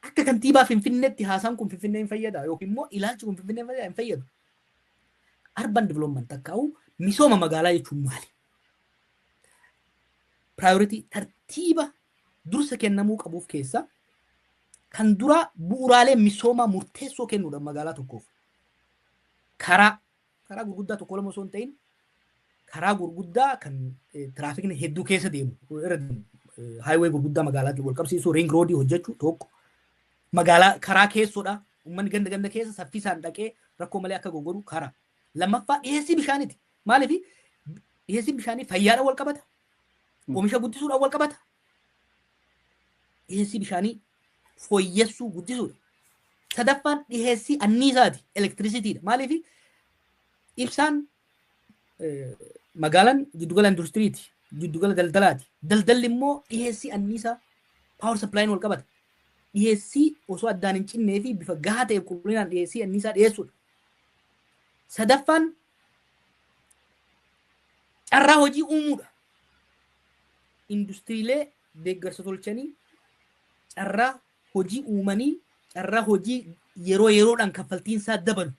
akka kantiibaa Finfinneetti haasaan kun Finfinnee hin fayyada yookiin immoo ilaalchi kun Finfinnee hin fayyadu. Urban development takkaa'u misooma magaalaa jechuun maali? Priority tartiiba dursa kennamuu qabuuf keessa kan dura bu'uuraalee misoomaa murteessoo kennuudha magaalaa tokkoof. Karaa gurguddaa tokko lama osoo hin ta'in karaa gurguddaa kan tiraafikni hedduu keessa deemu highway gurguddaa magaalaa wal qabsiisuu ring roadii hojjechuu tokko magaalaa karaa keessoodha uummanni ganda keessa saffisaan dhaqee rakkoo malee akka goggoru karaa lammaffaa dhiyeessii bishaaniiti maaliif dhiyeessii bishaanii fayyaadha wal qabata oomisha guddisuudhaan wal qabata dhiyeessii bishaanii fooyyessuu guddisuudha sadaffaan dhiyeessii anniisaati elektirisiitiidha maaliif ibsaan magaalaan jiddugala industiriiti jiddugala daldalaati daldalli immoo dhiyeessii anniisaa power supply wal qabata dhiyeessii osoo addaan hin cinnee fi bifa gahaa ta'e qulqullinaan dhiyeessii anniisaa dhiyeessuudha sadaffaan carraa hojii uumuudha industiriilee deeggarsa tolchanii carraa hojii uumanii carraa hojii yeroodhaan kaffaltiin isaa dabalu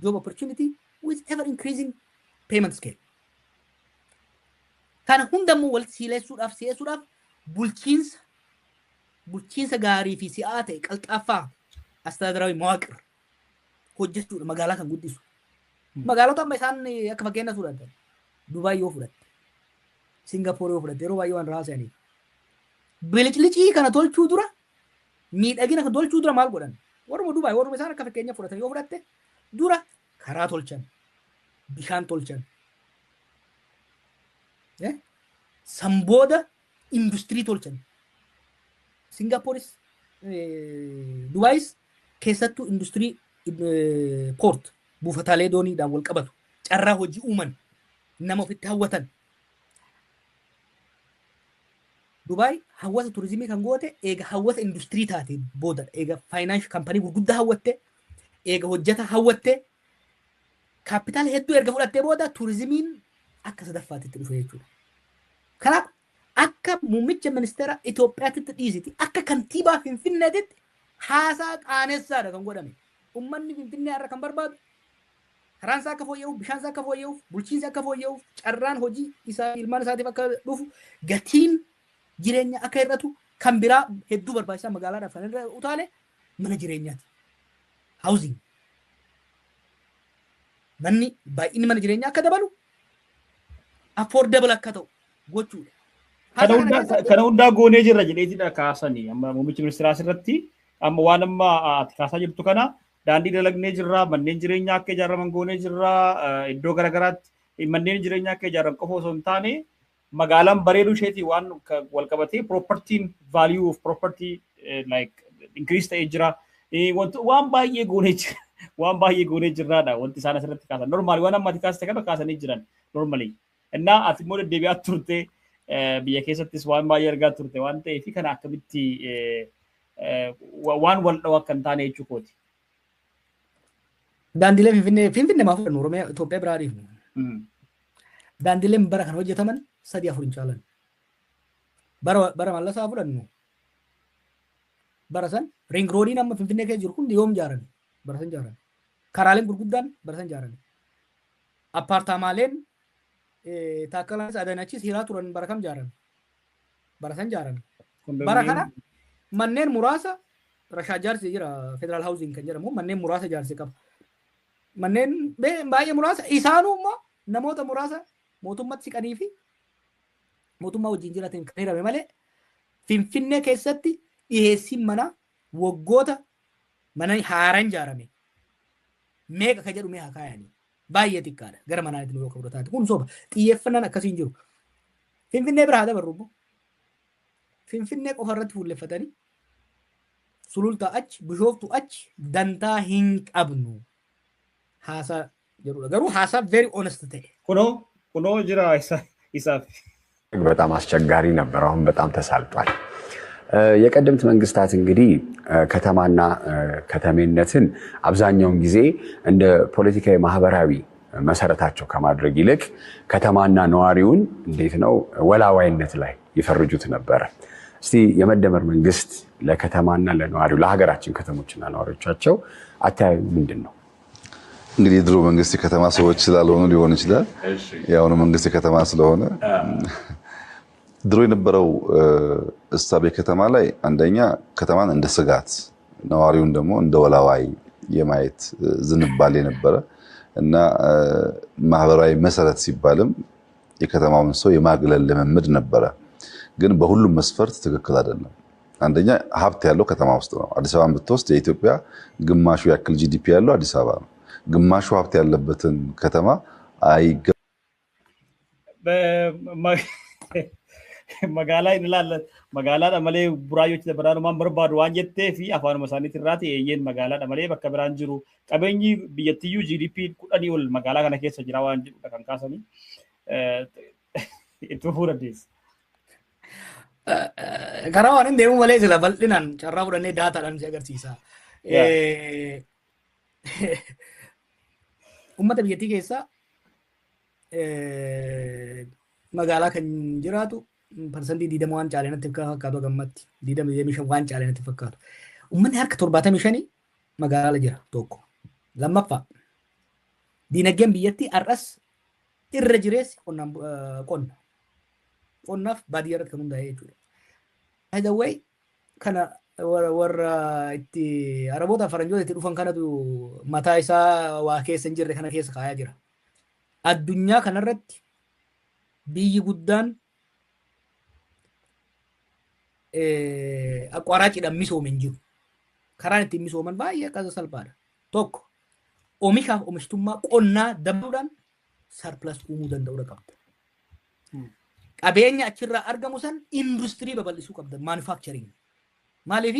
job opportunity with ever increasing payment scale. Kana hundammoo walitti si'eessuudhaaf bulchiinsa gaarii fi si'aa ta'e qalxaaffaa astaadaraawi mawaaqir hojjechuudha magaalaa kan guddisu. Magaalota amma isaan akka fakkeenya fudhatan Dubaay yoo fudhatte Singapoor yoo fudhatte yeroo baay'ee waan raasaniif. Biliclicii kana tolchuu dura miidhagina kan tolchuu dura maal godhan? Warruma Dubaay warruma isaan akka fakkeenya fudhatan yoo fudhatte dura karaa tolchan. Bishaan tolchan. Sambooda industirii tolchan. Singapooris Dubaayis keessattuu industirii port buufataalee dooniidhaan wal qabatu carraa hojii uuman nama ofitti hawwatan. Dubaay hawwata turizimii kan goote eega hawwata industirii taate booda eega faayinaanshaal kaampanii gurguddaa hawwatte eega hojjeta hawwatte kaapitaal hedduu erga fudhattee booda turizimiin akka sadaffaatitti dhufe jechuudha. Kanaaf akka muummicha ministeera Itoophiyaatti dhiisiti akka kantiibaa Finfinneetitti haasaa qaanessaadha kan godhame. Uummanni Finfinnee irra kan barbaadu karaan isaa akka fooyya'uuf, bishaan isaa akka fooyya'uuf, bulchiinsi akka fooyya'uuf, carraan hojii isaa ilmaan isaatiif akka dhufu, gatiin jireenya akka hir'atu kan biraa hedduu barbaachisaa magaalaadhaaf kan irra utaale mana jireenyaati. Housing. Manni baay'inni mana jireenyaa akka dabalu affordable akka ta'u gochuudha. Kana hundaa goonee jirra jedheetidha kaasanii amma muummichi ministeeraa asirratti amma waan amma ati kaasaa jirtu kana daandii dalagnee jirra manneen jireenyaa akka ijaaraman goonee jirra iddoo garaagaraatti manneen jireenyaa akka ijaaran qofa osoo hin taane magaalaan bareeduu isheetii waan wal qabatee propertiin value of property like increase ta'ee jira waan baay'ee goonee jira. Waan baay'ee goonee jirraadha wanti isaan asirratti kaasan normaali waan amma ati kaasite kana kaasanii jiran normally innaa ati immoo deddeebi'aa turte biyya keessattis waan baay'ee argaa turte waan ta'eef kana akkamitti waan wal dhawaa kan taane jechuu kooti. Daandilee Finfinnee maaf fudhannu Oromiyaa Itoophiyaa biraa dhiifnu. daandileen bara kan hojjetaman 3-4 hin caalan. Bara mallasaa fudhannu. Bara san ring roodiin amma Finfinnee keessa jiru kun yoom ijaaran? Bara san ijaaran. Karaaleen gurguddaan bara san ijaaran. Appaartaamaaleen taakkalaan adanachis hiraa turan bara kam ijaaran? Bara san ijaaran. Bara kana manneen muraasa Rashaa Jaarsi jira Federal Housing kan jedhamu manneen muraasa jaarsi qaba. Manneen baay'ee muraasa isaanummaa namoota muraasa mootummaatti siqanii fi mootummaa wajjin jiraatan kan hirame malee Finfinnee keessatti dhiyeessiin mana waggoota mana haaraan ijaarame meeqa ka jedhu mee haa kaayanii baay'ee xiqqaadha gara manaatti nu yoo qabdu taate kun soba xiyyeeffannaan akkasii hin jiru. Finfinnee bira haa dabarru Finfinnee qofa irratti fuulleffatanii sulultaa achi bishooftu achi dantaa hin qabnu haasaa jedhudha. Garuu haasaa very honest ta'e. Kunoo jira isaaf በጣም አስቸጋሪ ነበር። አሁን በጣም ተሳልጧል። የቀደምት መንግስታት እንግዲህ ከተማና ከተሜነትን አብዛኛውን ጊዜ እንደ ፖለቲካዊ ማህበራዊ መሰረታቸው ከማድረግ ይልቅ ከተማና ነዋሪውን እንዴት ነው ወላዋይነት ላይ ይፈርጁት ነበር። እስቲ የመደመር መንግስት ለከተማና ለነዋሪው ለሀገራችን ከተሞችና ነዋሪዎቻቸው አታዩ ምንድነው? እንግዲህ ድሮ መንግስት የከተማ ሰዎች ስላልሆኑ ሊሆን ይችላል። ያው መንግስት የከተማ ስለሆነ ድሮ የነበረው እሳቤ ከተማ ላይ አንደኛ ከተማን እንደ ስጋት ነዋሪውን ደግሞ እንደ ወላዋይ የማየት ዝንባሌ ነበረ እና ማህበራዊ መሰረት ሲባልም የከተማውን ሰው የማግለል ልምምድ ነበረ። ግን በሁሉም መስፈርት ትክክል አይደለም። አንደኛ ሀብት ያለው ከተማ ውስጥ ነው። አዲስ አበባን ብትወስድ የኢትዮጵያ ግማሹ ያክል ጂዲፒ ያለው አዲስ አበባ ነው። ግማሹ ሀብት ያለበትን ከተማ magaalaa ilaalla magaalaadha malee buraayyootti dabaraadhumaan barbaadu waan jettee fi afaanuma isaaniitiin irraa ta'eeyyeen magaalaadha malee bakka biraan jiru qabeenyi biyyattiyyuu GDP 10 ol magaalaa kana keessa jira waan jedhudha kan kaasanii itti fufuu dandeessa. Karaa waan hin deemu malee sila bal'inaan carraa fudhannee daataadhaan si agarsiisa. Uummata biyyattii keessaa magaalaa kan jiraatu parsantii 20 waan caalee natti fakkaatu gammatti 25 waan caalee natti fakkaatu. Uummanni harka 75 magaalaa jira tokko. Lammaffaa diinagdeen biyyattii har'as irra jireessi qonnaaf baadiyyaa irratti kan hundaa'e jechuudha. By the way kana warra itti araboota faranjoota itti dhufan kanatu mataa isaa waa keessa hin jirre kana keessa kaayaa jira. Addunyaa kanarratti biyyi guddaan aqwaraatiidhaan misoome hin jiru. Karaan ittiin misooman baay'ee akkasa salphaadha. Tokko oomishaaf oomishtummaa qonnaa dabaluudhaan sarpilas uumuu danda'uudha qabda. Qabeenya achirraa argamu san industirii babal'isuu qabda manufacturing. Maaliif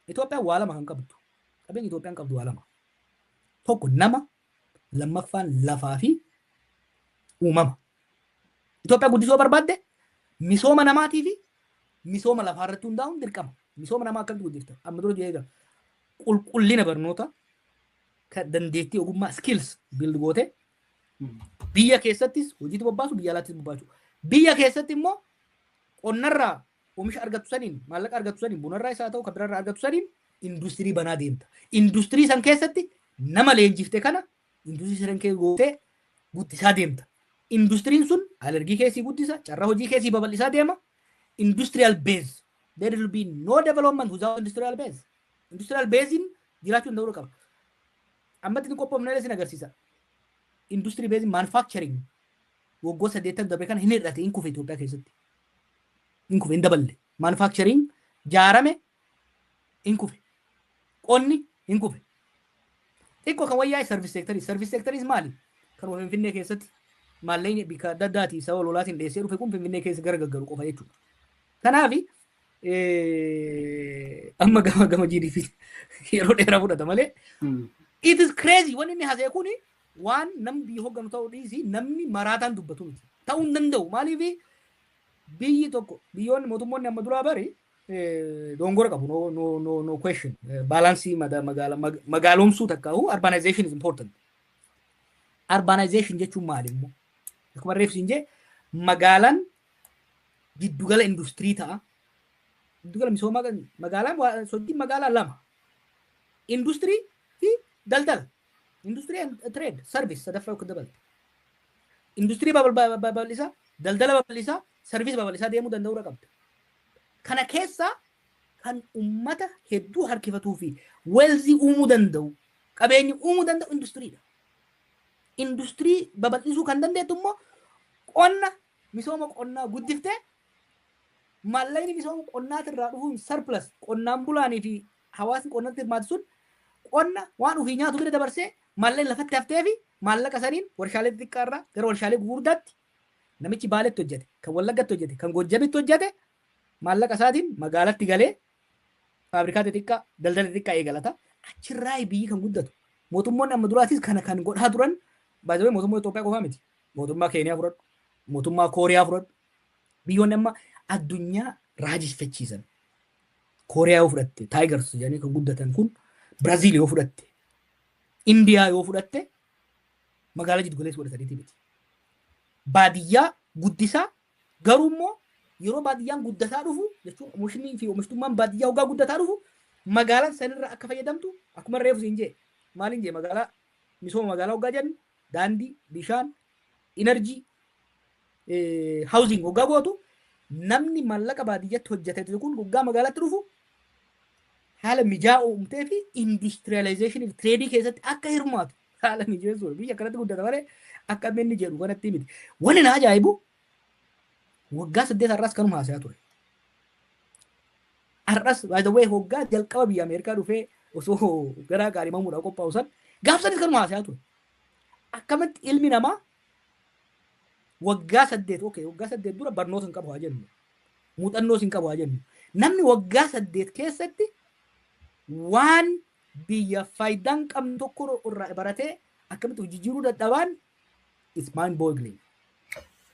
Itoophiyaan waa lama kan qabdu. Qabeenyi Itoophiyaan qabdu waa lama. Tokko nama, lammaffaan lafaa fi uumama. Itoophiyaa guddisoo barbaadde misooma namaatii fi misooma lafaa irratti hundaa'uun dirqama. Misooma namaa akkamitti guddifta? Amma dura jedhee qulqullina barnoota kan dandeettii ogummaa skills build goote biyya keessattis hojiitu bobbaasu biyya alaattis bobbaasu. Biyya keessatti immoo qonnarraa oomisha argatu saniin maallaqa argatu saniin bunarraa isaa ta'u kan biraarraa argatu saniin industirii banaa deemta. Industirii san keessatti nama leenjifte kana industirii san keessa gootee guddisaa deemta. Industiriin sun alergii keessii guddisa, carraa hojii keessii babal'isaa deema. Industrial base. There will be no development without industrial base. Industrial basein jiraachuu danda'uu qaba. Ammatti ni qophoofnee isin agarsiisa. Industry base manufacturing waggoota 80 darbe kana hin hir'ate hin kufe Itoophiyaa keessatti. Hin kufe hin daballe. Manufacturing jaarame hin kufe. Qonni hin kufe. Xiqqoo kan wayyaa service sector. Service sector is maali? Kan Finfinnee keessatti maalleen bika adda addaatii sababa lolaatiin dheessee dhufe kun Finfinnee keessa gargaaru qofa jechuudha. Kanaaf amma gama GDP yeroo dheeraa fudhata malee it is crazy wanni inni haasa'e kuni waan namni biyya hogganu ta'uu dhiisi namni maraataan dubbatu miti. Ta'uu hin danda'u maaliif biyyi tokko biyyoonni mootummoonni amma duraa bari dongora qabu no question baalaansii magaalomsuu takkaa'u urbanization is important. Urbanization jechuun maali immoo? akkuma reefsi injee magaalaan giddugala industirii ta'a. Giddugala misoomaa kan magaalaan sochiin magaalaa lama. Industirii fi daldala. Industirii and trade service sadaffaa yookiin dabalata. Industirii babal'isaa, daldala babal'isaa, service babal'isaa deemuu danda'uu qabda. Kana keessa kan ummata hedduu harkifatuu fi weelzii uumuu danda'u, qabeenyi uumuu danda'u industiriidha. Industirii babal'isuu kan dandeettu immoo qonna misooma qonnaa guddiftee maallaqni misooma qonnaatirraa dhufuun surplus qonnaan bulaanii fi hawaasni qonnatti hirmaatu sun qonna waan ofii nyaatu bira dabarsee maallaqni lafatti haftee fi maallaqa saniin warshaalee xixiqqaarraa gara warshaalee gurguddaatti namichi Baaleetti hojjete, kan Wallaggatti hojjete, kan Gojjabitti hojjete maallaqa isaatiin magaalatti galee faabrikaa xixiqqaa daldala xixiqqaa eegalata. Achirraa biyyi kan guddatu. Mootummoonni amma duraatis kana kan godhaa turan baay'ee mootummaa Itoophiyaa qofaa miti. Mootummaa Keeniyaa fudhadhu, mootummaa Kooriyaa fudhadhu. Biyyoonni amma addunyaa raajeffachiisan. Kooriyaa yoo fudhatte, Taayigars jedhanii kan guddatan kun Biraazil yoo fudhatte, Indiyaa yoo fudhatte magaalaa jiddu galeessa godhataniiti miti. Baadiyyaa guddisaa garuu immoo yeroo baadiyyaan guddataa dhufu jechuun oomishni fi oomishtummaan baadiyyaa hoggaa guddataa dhufu magaalaan sanirra akka fayyadamtu akkuma reefu siin jee maaliin jee magaalaa misooma magaalaa hoggaa jennu daandii, bishaan, enerjii, housing hoggaa gootu namni maallaqa baadiyyatti hojjete kun hoggaa magaalaatti dhufu haala mijaa'aa uumtee fi industrialization fi trading keessatti akka hirmaatu haala mijeessuudha. Biyya akkanatti guddata malee akka inni jedhu kanatti miti. Wanni na ajaa'ibu waggaa 8 har'as kanuma haasaa ture. Har'as by the way waggaa jalqaba biyya Ameerikaa dhufee osoo garaa gaarii mamuudhaaf qophaa'u san gaafsanis kanuma haasaa ture. Akkamitti ilmi namaa waggaa 8 waggaa 8 dura barnoota hin qabu haa jennu. Muuxannoos hin qabu haa jennu. Namni waggaa 8 keessatti waan biyya faayidaan qabnu tokko irraa baratee akkamitti hojjijjiiruu dadhabaan is mind boggling.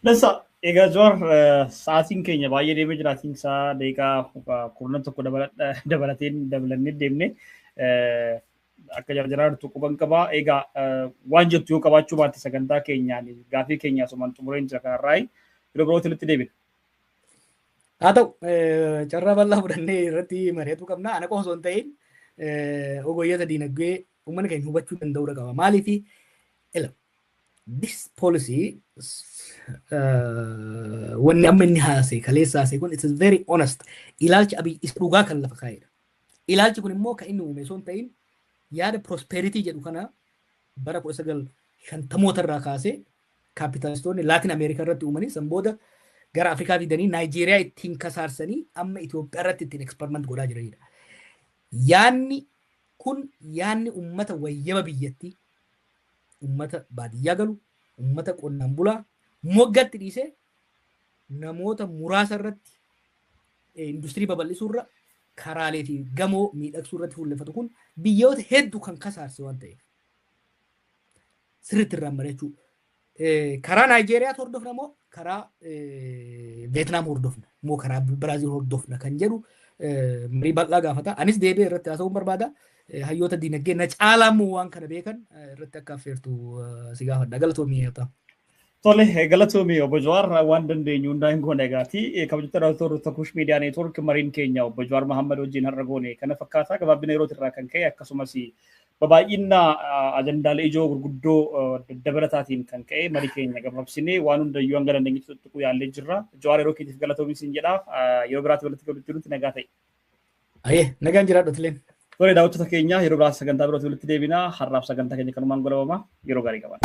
Dasa egaa Jawaar sa'aatiin keenya baay'ee deemee jiraatiin isaa daqiiqaa kurnan tokko dabalannee deemne akka jarjaraa jirtu quban qabaa. Egaa waan jettu yoo qabaachuu baatte sagantaa keenyaan gaafii keenya asumaan xumureen jira kanarraa yeroo birootti nutti deebina. Haa ta'u carraa bal'aa fudhannee irratti mari'achuu qabna. Ana qofa osoo hin ta'in ogeeyyota diinagdee uummanni keenya hubachuu danda'uu qaba. Maaliif this policy wanni amma inni haasee kaleessa haasee kun it is very honest. Ilaalchi Abiy isa dhugaa kan lafa kaa'edha. Ilaalchi kun immoo kan inni uume osoo hin ta'in yaada prosperity jedhu kana bara 1950 irraa kaasee kaapitaalistoonni Laatin Ameerikaa irratti uumanii san booda gara Afrikaa fidanii Naayijeeriyaa ittiin kasaarsanii amma Itoophiyaa irratti ittiin eksperiment godhaa jiranidha. Yaanni kun yaanni uummata wayyaba biyyattii, uummata baadiyyaa galu, uummata qonnaan bulaa moggatti dhiisee namoota muraasa irratti industirii babal'isuurra karaalee fi gamoo miidhagsuu irratti fuulleffatu kun biyyoota hedduu kan kasaarse waan ta'eef sirriitti irraan mari'achuu. Karaa Naayijeeriyaa hordofna moo karaa Veetnaam hordofna moo karaa Biraazil hordofna kan jedhu marii bal'aa gaafata. Anis deebi'ee irratti haasa'uun barbaada. Hayyoota diinagdee na caalaa moo waan kana beekan irratti akka affeertu si gaafadha. Galatoomii haa ta'u. Tole galatoomii obbo Jawaar waan dandeenyu hundaa hin goone egaati. Kabajamtoota daawwattoota Kuush Miidiyaa Neetwoork mariin keenya obbo Jawaar Mahammad wajjin har'a goone kana fakkaata. Gabaabina yeroo irraa kan ka'e akkasumas babaay'ina ajandaalee ijoo gurguddoo dabalataatiin kan ka'e marii keenya gabaabsinee waan hundayyuu hanga dandeenyetti tuttuquu yaallee jirra. Jawaar yeroo keetiif galatoomii siin jedhaaf yeroo biraatti walitti galuutti nutti nagaa ta'e. Ayee nagaan jiraadhu Tileen. Tole daawwattoota keenya yeroo biraatti sagantaa birootti walitti deebina. Har'aaf sagantaa keenya kanumaan goolabama yeroo gaarii qaban.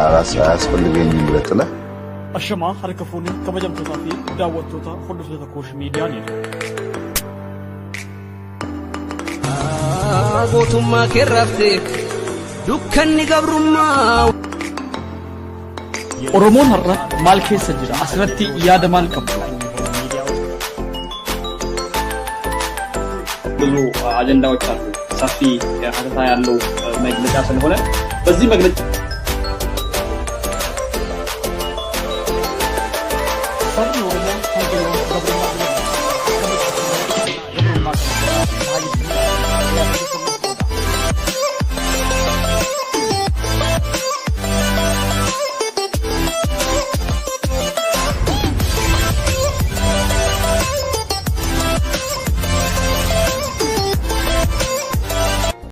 አያስፈልገኝም ብለህ ጥለህ Ashama harka fuuni kabajamtoota fi daawwattoota hordoftoota Koosh Miidiyaa ni gootummaa keerraftee dukkanni gabrummaa Oromoon har'a maal keessa jira asirratti yaada maal qabdu ብዙ አጀንዳዎች አሉ ሰፊ ሀተታ ያለው መግለጫ ስለሆነ በዚህ መግለጫ ሰፊ ኦሮሞ